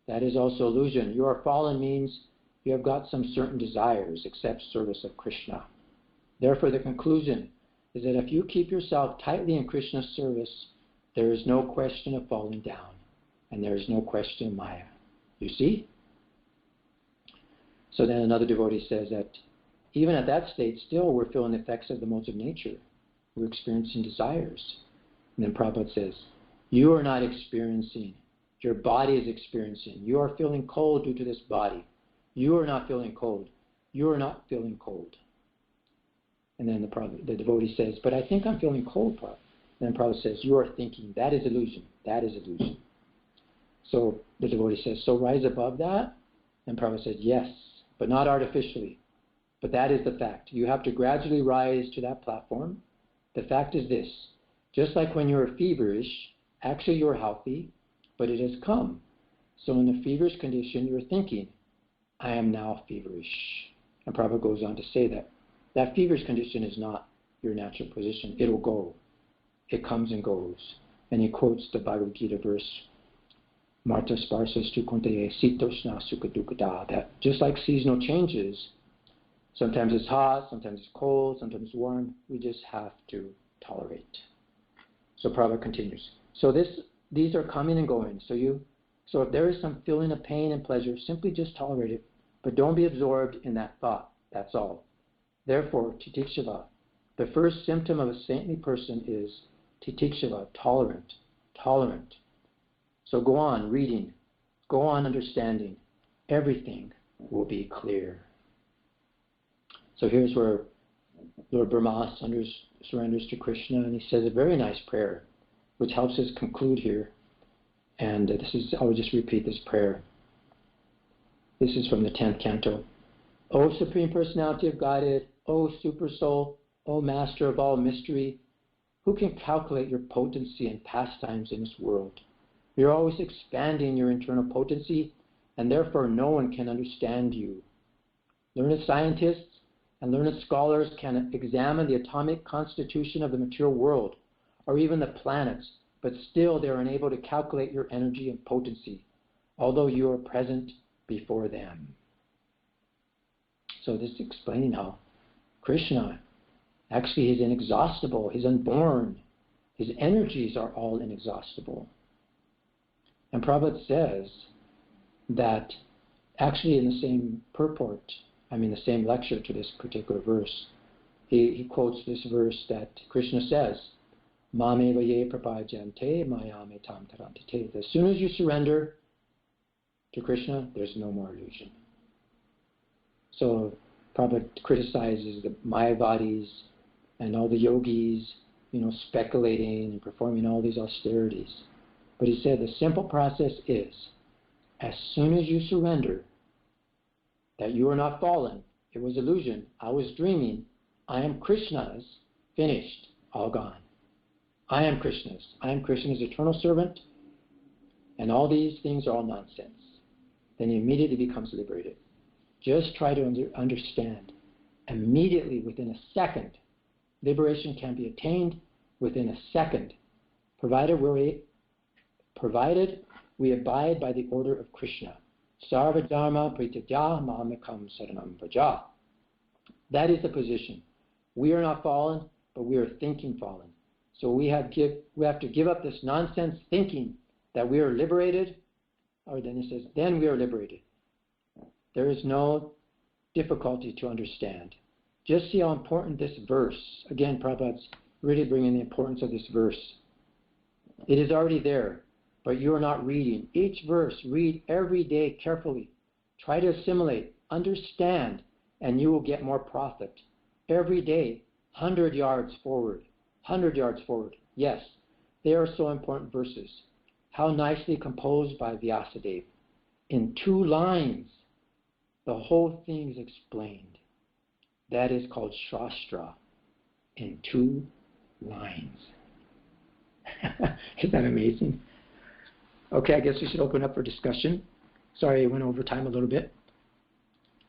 That is also illusion. You are fallen means you have got some certain desires except service of Krishna. Therefore, the conclusion is that if you keep yourself tightly in Krishna's service, there is no question of falling down, and there is no question of Maya. You see? So then another devotee says that even at that state, still we're feeling the effects of the modes of nature. We're experiencing desires. And then Prabhupada says, you are not experiencing. Your body is experiencing. You are feeling cold due to this body. You are not feeling cold. You are not feeling cold. And then the devotee says, but I think I'm feeling cold, Prabhupada. And then Prabhupada says, you are thinking. That is illusion. That is illusion. So the devotee says, so rise above that? And Prabhupada says, yes, but not artificially. But that is the fact. You have to gradually rise to that platform. The fact is this. Just like when you're feverish, actually you're healthy, but it has come. So in the feverish condition, you're thinking, I am now feverish. And Prabhupada goes on to say that that feverish condition is not your natural position. It'll go. It comes and goes. And he quotes the Bhagavad Gita verse, Marta sparsas tu kuntaye sitoshna sukadukada, that just like seasonal changes, sometimes it's hot, sometimes it's cold, sometimes it's warm, we just have to tolerate. So Prabhupada continues. So these are coming and going. So if there is some feeling of pain and pleasure, simply just tolerate it, but don't be absorbed in that thought. That's all. Therefore, titikshava, the first symptom of a saintly person is titikshava, tolerant. So go on reading, go on understanding. Everything will be clear. So here's where Lord Brahma surrenders to Krishna, and he says a very nice prayer, which helps us conclude here. And I will just repeat this prayer. This is from the 10th canto. O Supreme Personality of Godhead, O Super Soul, O Master of all mystery, who can calculate your potency and pastimes in this world? You're always expanding your internal potency, and therefore no one can understand you. Learned scientists and learned scholars can examine the atomic constitution of the material world, or even the planets, but still they are unable to calculate your energy and potency, although you are present before them. So this is explaining how Krishna actually is inexhaustible, he's unborn, his energies are all inexhaustible. And Prabhupada says that actually in the same purport, the same lecture to this particular verse, he quotes this verse that Krishna says, Mameva ye prapajante mayame tam tarantate. As soon as you surrender to Krishna, there's no more illusion. So Prabhupada criticizes the Mayavadis and all the yogis, speculating and performing all these austerities. But he said the simple process is, as soon as you surrender that you are not fallen, it was illusion, I was dreaming, I am Krishna's, finished, all gone. I am Krishna's. I am Krishna's eternal servant, and all these things are all nonsense. Then he immediately becomes liberated. Just try to understand. Immediately, within a second, liberation can be attained within a second, provided we abide by the order of Krishna. Sarva dharma prititya mamekam saranam vraja. That is the position. We are not fallen, but we are thinking fallen. So we have to give up this nonsense thinking that we are liberated, or then he says, then we are liberated. There is no difficulty to understand. Just see how important this verse, again, Prabhupada's really bringing the importance of this verse. It is already there, but you are not reading. Each verse, read every day carefully. Try to assimilate, understand, and you will get more profit. Every day, 100 yards forward. 100 yards forward. Yes, they are so important verses. How nicely composed by Vyasadeva. In 2 lines, the whole thing is explained. That is called Shastra. In 2 lines. Isn't that amazing? Okay, I guess we should open up for discussion. Sorry, I went over time a little bit.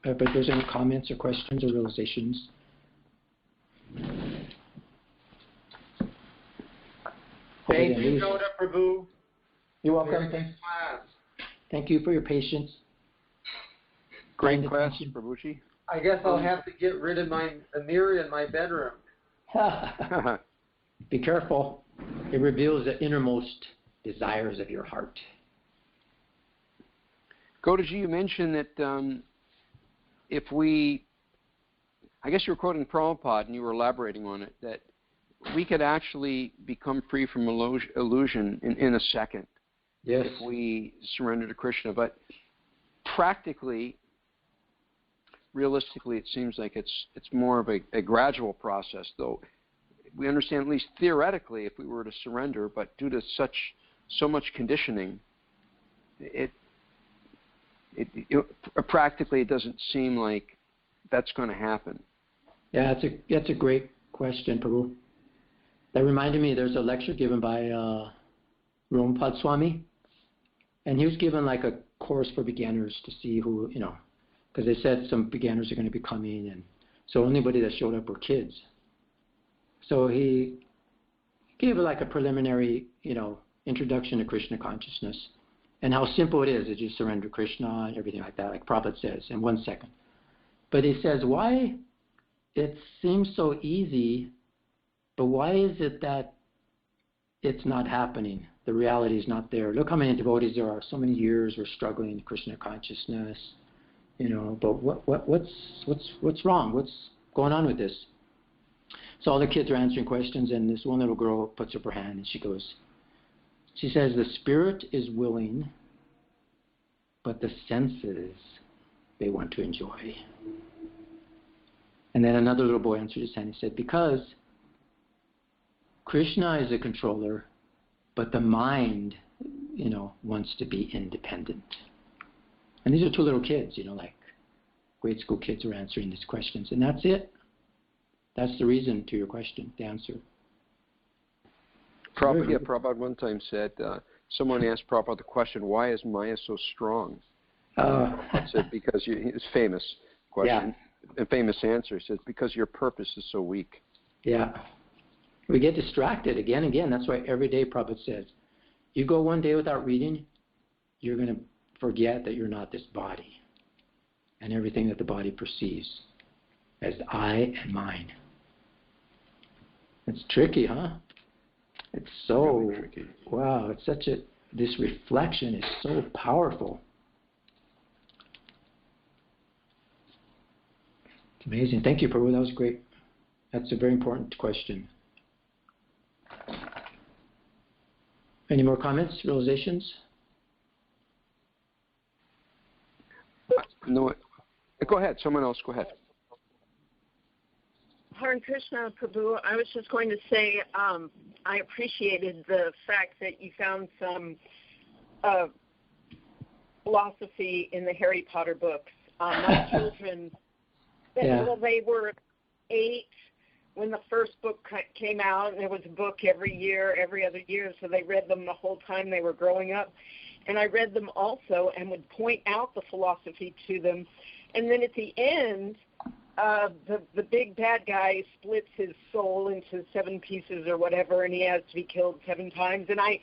But if there's any comments or questions or realizations. Thank you, Gauda Prabhu. You're welcome. Thank you for your patience. Great class, Prabhuji. I guess I'll have to get rid of the mirror in my bedroom. Be careful. It reveals the innermost desires of your heart. Gaudaji, you mentioned that I guess you were quoting Prabhupada and you were elaborating on it, that we could actually become free from illusion in a second. Yes. If we surrender to Krishna. But practically, realistically, it seems like it's more of a gradual process, though we understand, at least theoretically, if we were to surrender, but due to so much conditioning, practically it doesn't seem like that's going to happen. Yeah, that's a great question, Prabhu. That reminded me, there's a lecture given by Rompad Swami, and he was given like a course for beginners to see who, because they said some beginners are going to be coming, and so anybody that showed up were kids. So he gave like a preliminary, introduction to Krishna consciousness and how simple it is that you surrender to Krishna and everything like that, like Prabhupada says, in 1 second. But he says, why it seems so easy, but why is it that it's not happening? The reality is not there. Look how many devotees there are. So many years we're struggling in Krishna consciousness, but what's wrong? What's going on with this? So all the kids are answering questions, and this one little girl puts up her hand and she says, the spirit is willing, but the senses, they want to enjoy. And then another little boy answered his hand and said, because Krishna is a controller, but the mind, wants to be independent. And these are 2 little kids, like grade school kids are answering these questions. And that's it. That's the reason to your question, the answer. Prabhupada one time said, someone asked Prabhupada the question, why is Maya so strong? I said, because it's famous question, a famous answer. He said, because your purpose is so weak. Yeah. We get distracted again and again. That's why every day Prabhupada says, you go one day without reading, you're going to forget that you're not this body and everything that the body perceives as I and mine. It's tricky, huh? It's so, really tricky. Wow, it's this reflection is so powerful. It's amazing. Thank you, Prabhu. That was great. That's a very important question. Any more comments, realizations? No. Go ahead. Someone else. Go ahead. Hare Krishna, Prabhu. I was just going to say I appreciated the fact that you found some philosophy in the Harry Potter books. My children, well, they were 8 when the first book came out, and there was a book every year, every other year, so they read them the whole time they were growing up. And I read them also and would point out the philosophy to them. And then at the end, the big bad guy splits his soul into 7 pieces or whatever, and he has to be killed 7 times. And I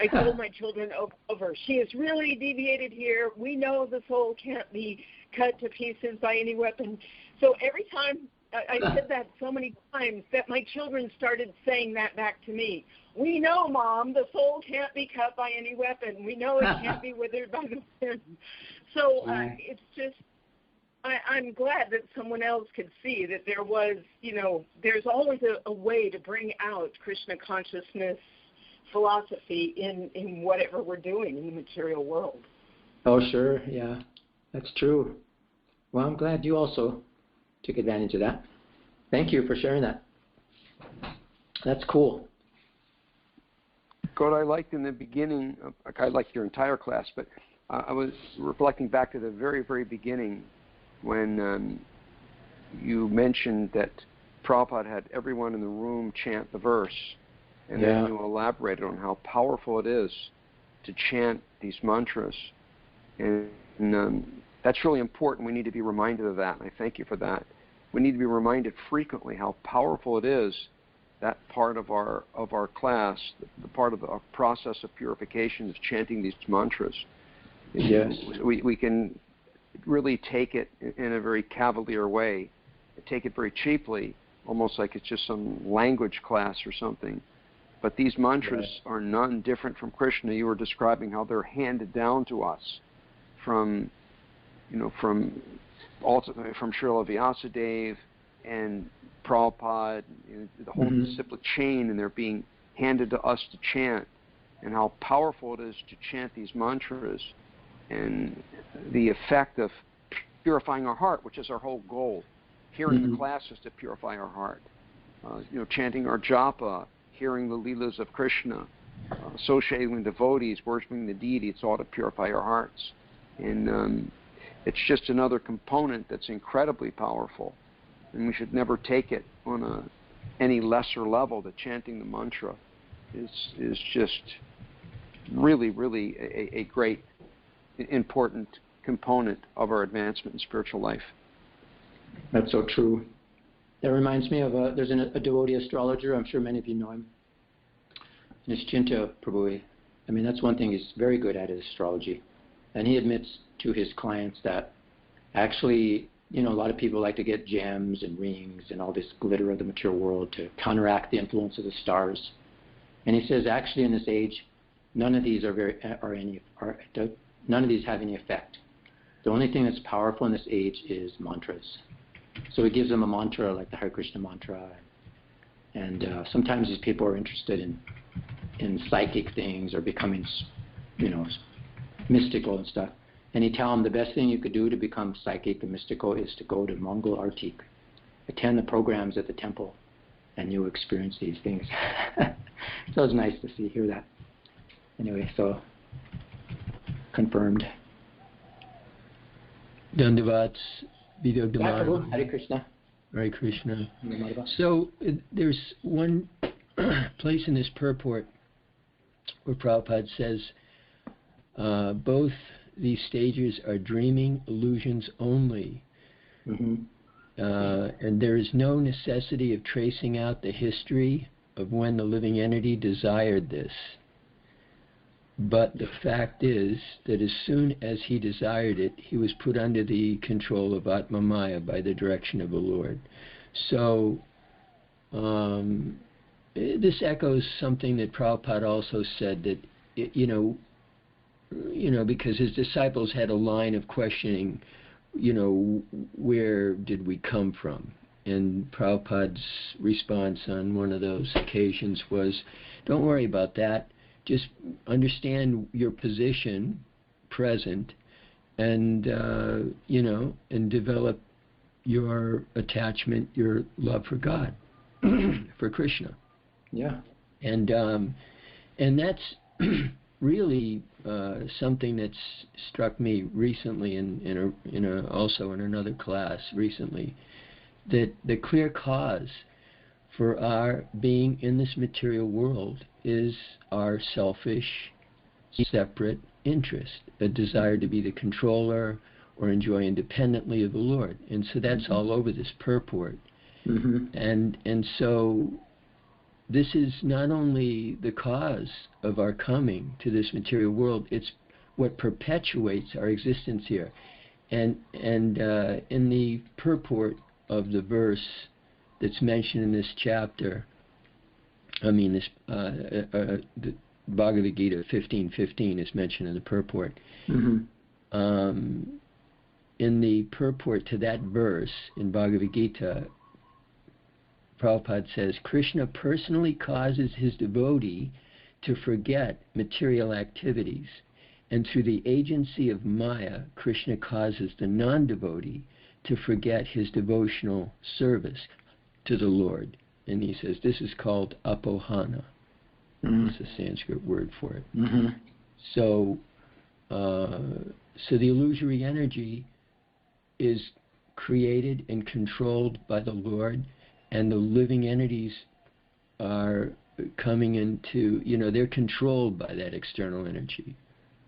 told my children over, she has really deviated here. We know the soul can't be cut to pieces by any weapon. So every time I said that so many times that my children started saying that back to me. We know, Mom, the soul can't be cut by any weapon. We know it can't be withered by the wind. So it's just, I'm glad that someone else could see that there was, there's always a way to bring out Krishna consciousness philosophy in whatever we're doing in the material world. Oh, sure. Yeah, that's true. Well, I'm glad you also took advantage of that. Thank you for sharing that. That's cool. What I liked in the beginning, I liked your entire class, but I was reflecting back to the very, very beginning when you mentioned that Prabhupada had everyone in the room chant the verse, and then you elaborated on how powerful it is to chant these mantras. And that's really important. We need to be reminded of that, and I thank you for that. We need to be reminded frequently how powerful it is, that part of our class, the part of the process of purification is chanting these mantras. Yes. We can really take it in a very cavalier way, take it very cheaply, almost like it's just some language class or something. But these mantras are none different from Krishna. You were describing how they're handed down to us from Srila Vyasadeva and Prabhupada, the whole disciplic chain, and they're being handed to us to chant, and how powerful it is to chant these mantras, and the effect of purifying our heart, which is our whole goal. Hearing the class is to purify our heart. Chanting our japa, hearing the leelas of Krishna, associating with devotees, worshiping the deity, it's all to purify our hearts. And it's just another component that's incredibly powerful. And we should never take it on any lesser level. That chanting the mantra is just really, really a great, important component of our advancement in spiritual life. That's so true. That reminds me of there's a devotee astrologer. I'm sure many of you know him. Nischinta Prabhu. I mean, that's one thing he's very good at is astrology. And he admits to his clients that actually, a lot of people like to get gems and rings and all this glitter of the material world to counteract the influence of the stars. And he says, actually, in this age, none of these none of these have any effect. The only thing that's powerful in this age is mantras. So he gives them a mantra like the Hare Krishna mantra. And sometimes these people are interested in psychic things or becoming, mystical and stuff. And he tells them the best thing you could do to become psychic and mystical is to go to Mangal Artik, attend the programs at the temple, and you'll experience these things. So it's nice to hear that. Anyway, so confirmed. Dandavats, Vidogdamar. Hare Krishna. Hare Krishna. So there's one place in this purport where Prabhupada says both these stages are dreaming illusions only. And there is no necessity of tracing out the history of when the living entity desired this. But the fact is that as soon as he desired it, he was put under the control of Atma Maya by the direction of the Lord. So this echoes something that Prabhupada also said, that, because his disciples had a line of questioning, where did we come from? And Prabhupada's response on one of those occasions was, don't worry about that. just understand your position, present, and and develop your attachment, your love for God, for Krishna. Yeah. And that's really something that's struck me recently also in another class recently, that the clear cause for our being in this material world is our selfish, separate interest, a desire to be the controller or enjoy independently of the Lord. And so that's all over this purport. And so this is not only the cause of our coming to this material world, it's what perpetuates our existence here. And in the purport of the verse that's mentioned in this chapter, the Bhagavad Gita 15:15 is mentioned in the purport. In the purport to that verse in Bhagavad Gita, Prabhupada says, Krishna personally causes his devotee to forget material activities, and through the agency of Maya, Krishna causes the non-devotee to forget his devotional service to the Lord. And he says this is called apohana. It's a Sanskrit word for it. So the illusory energy is created and controlled by the Lord, and the living entities are coming into, they're controlled by that external energy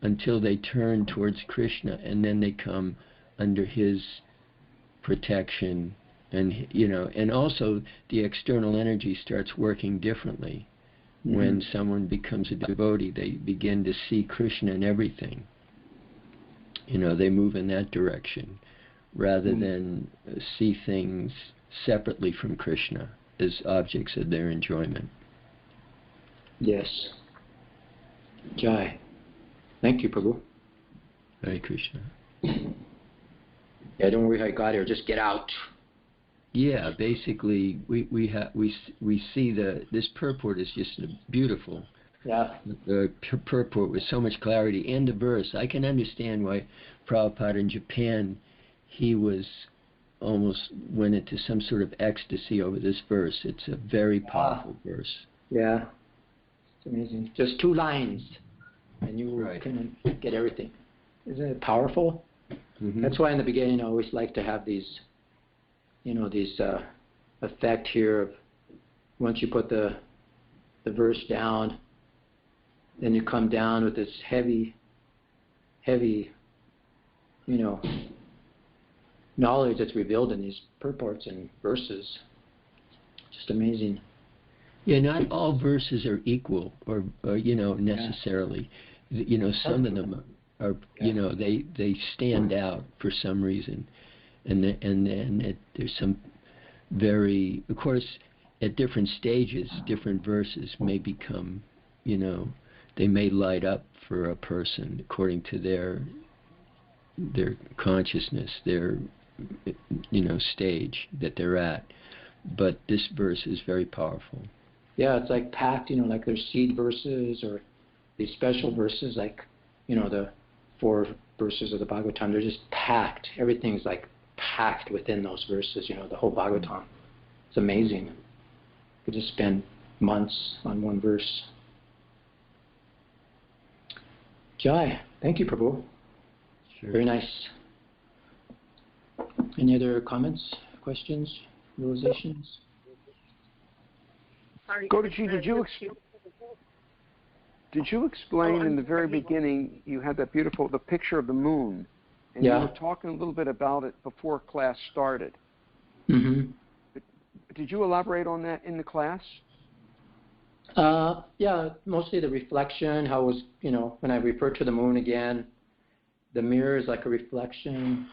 until they turn towards Krishna, and then they come under his protection. And also the external energy starts working differently. When someone becomes a devotee, they begin to see Krishna in everything. They move in that direction rather than see things separately from Krishna as objects of their enjoyment. Yes. Jai. Thank you, Prabhu. Hare Krishna. Yeah, don't worry how you got here. Just get out. Yeah, basically, we see this purport is just beautiful. Yeah. The purport with so much clarity, and the verse. I can understand why Prabhupada in Japan, he was almost went into some sort of ecstasy over this verse. It's a very powerful verse. Yeah. It's amazing. Just 2 lines, and you can get everything. Isn't it powerful? That's why in the beginning I always like to have these, these effect here of once you put the verse down, then you come down with this heavy, knowledge that's revealed in these purports and verses. Just amazing. Yeah, not all verses are equal, or necessarily. Some of them are, they stand out for some reason, and then there's some very, of course, at different stages, different verses may become, they may light up for a person according to their consciousness, their stage that they're at. But this verse is very powerful. Yeah, it's like packed, like there's seed verses or these special verses, like, the 4 verses of the Bhagavatam. They're just packed. Everything's like packed within those verses, the whole Bhagavatam. It's amazing. You could just spend months on one verse. Jai. Thank you, Prabhu. Sure. Very nice. Any other comments, questions, realizations? Gaudacandra, did you explain in the very beginning, you had that beautiful, the picture of the moon, and you were talking a little bit about it before class started. Did you elaborate on that in the class? Yeah, mostly the reflection, how it was, when I refer to the moon again, the mirror is like a reflection,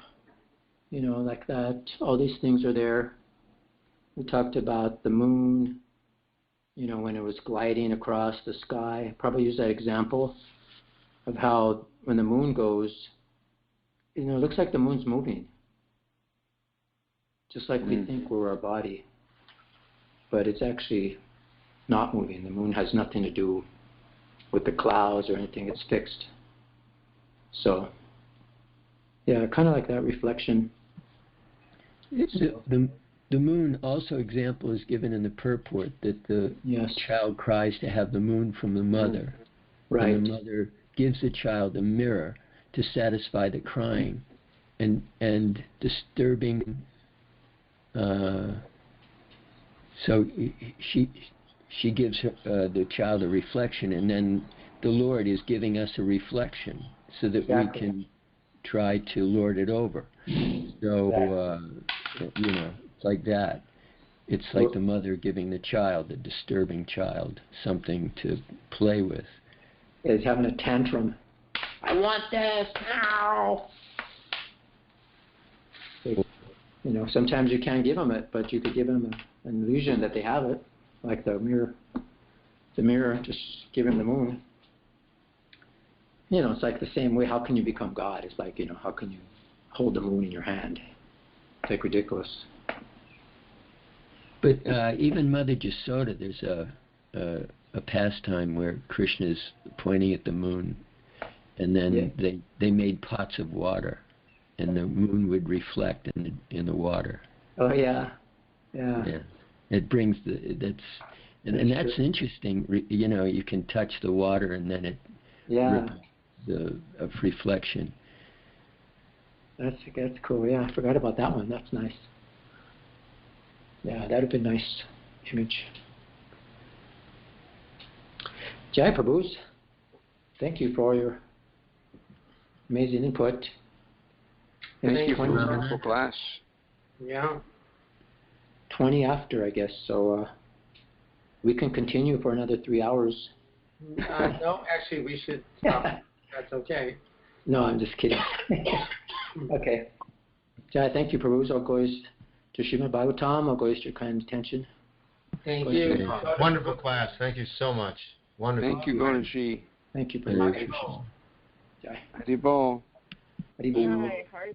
like that. All these things are there. We talked about the moon, when it was gliding across the sky. Probably use that example of how when the moon goes, it looks like the moon's moving. Just like we think we're our body. But it's actually not moving. The moon has nothing to do with the clouds or anything. It's fixed. So, yeah, kind of like that reflection. The moon also example is given in the purport that the child cries to have the moon from the mother. Right. And the mother gives the child a mirror to satisfy the crying, and disturbing. So she gives the child a reflection, and then the Lord is giving us a reflection so that we can try to lord it over. So it's like that. It's like the mother giving the child, the disturbing child, something to play with. He's having a tantrum. I want this now. Sometimes you can't give them it, but you could give them an illusion that they have it, like the mirror. The mirror, just give him the moon. It's like the same way. How can you become God? It's like, how can you hold the moon in your hand? It's like ridiculous. But even Mother Jasoda, there's a pastime where Krishna is pointing at the moon, and then they made pots of water, and the moon would reflect in the water. Oh yeah. It brings that's interesting. You can touch the water, and then it the reflection. That's cool. Yeah, I forgot about that one. That's nice. Yeah, that would be a nice image. Jai Prabhus, thank you for your amazing input. Thank you for the wonderful class. Yeah. 20 after, I guess, so we can continue for another 3 hours. No, actually, we should stop. That's okay. No, I'm just kidding. Okay. Jai, thank you, Prabhu. I'll go to Srimad Bhagavatam. I'll go to your kind attention. Thank you. Wonderful class. Thank you so much. Wonderful. Thank you, Gaudacandra. Thank you, Prabhu. Haribol. Haribol. Hi,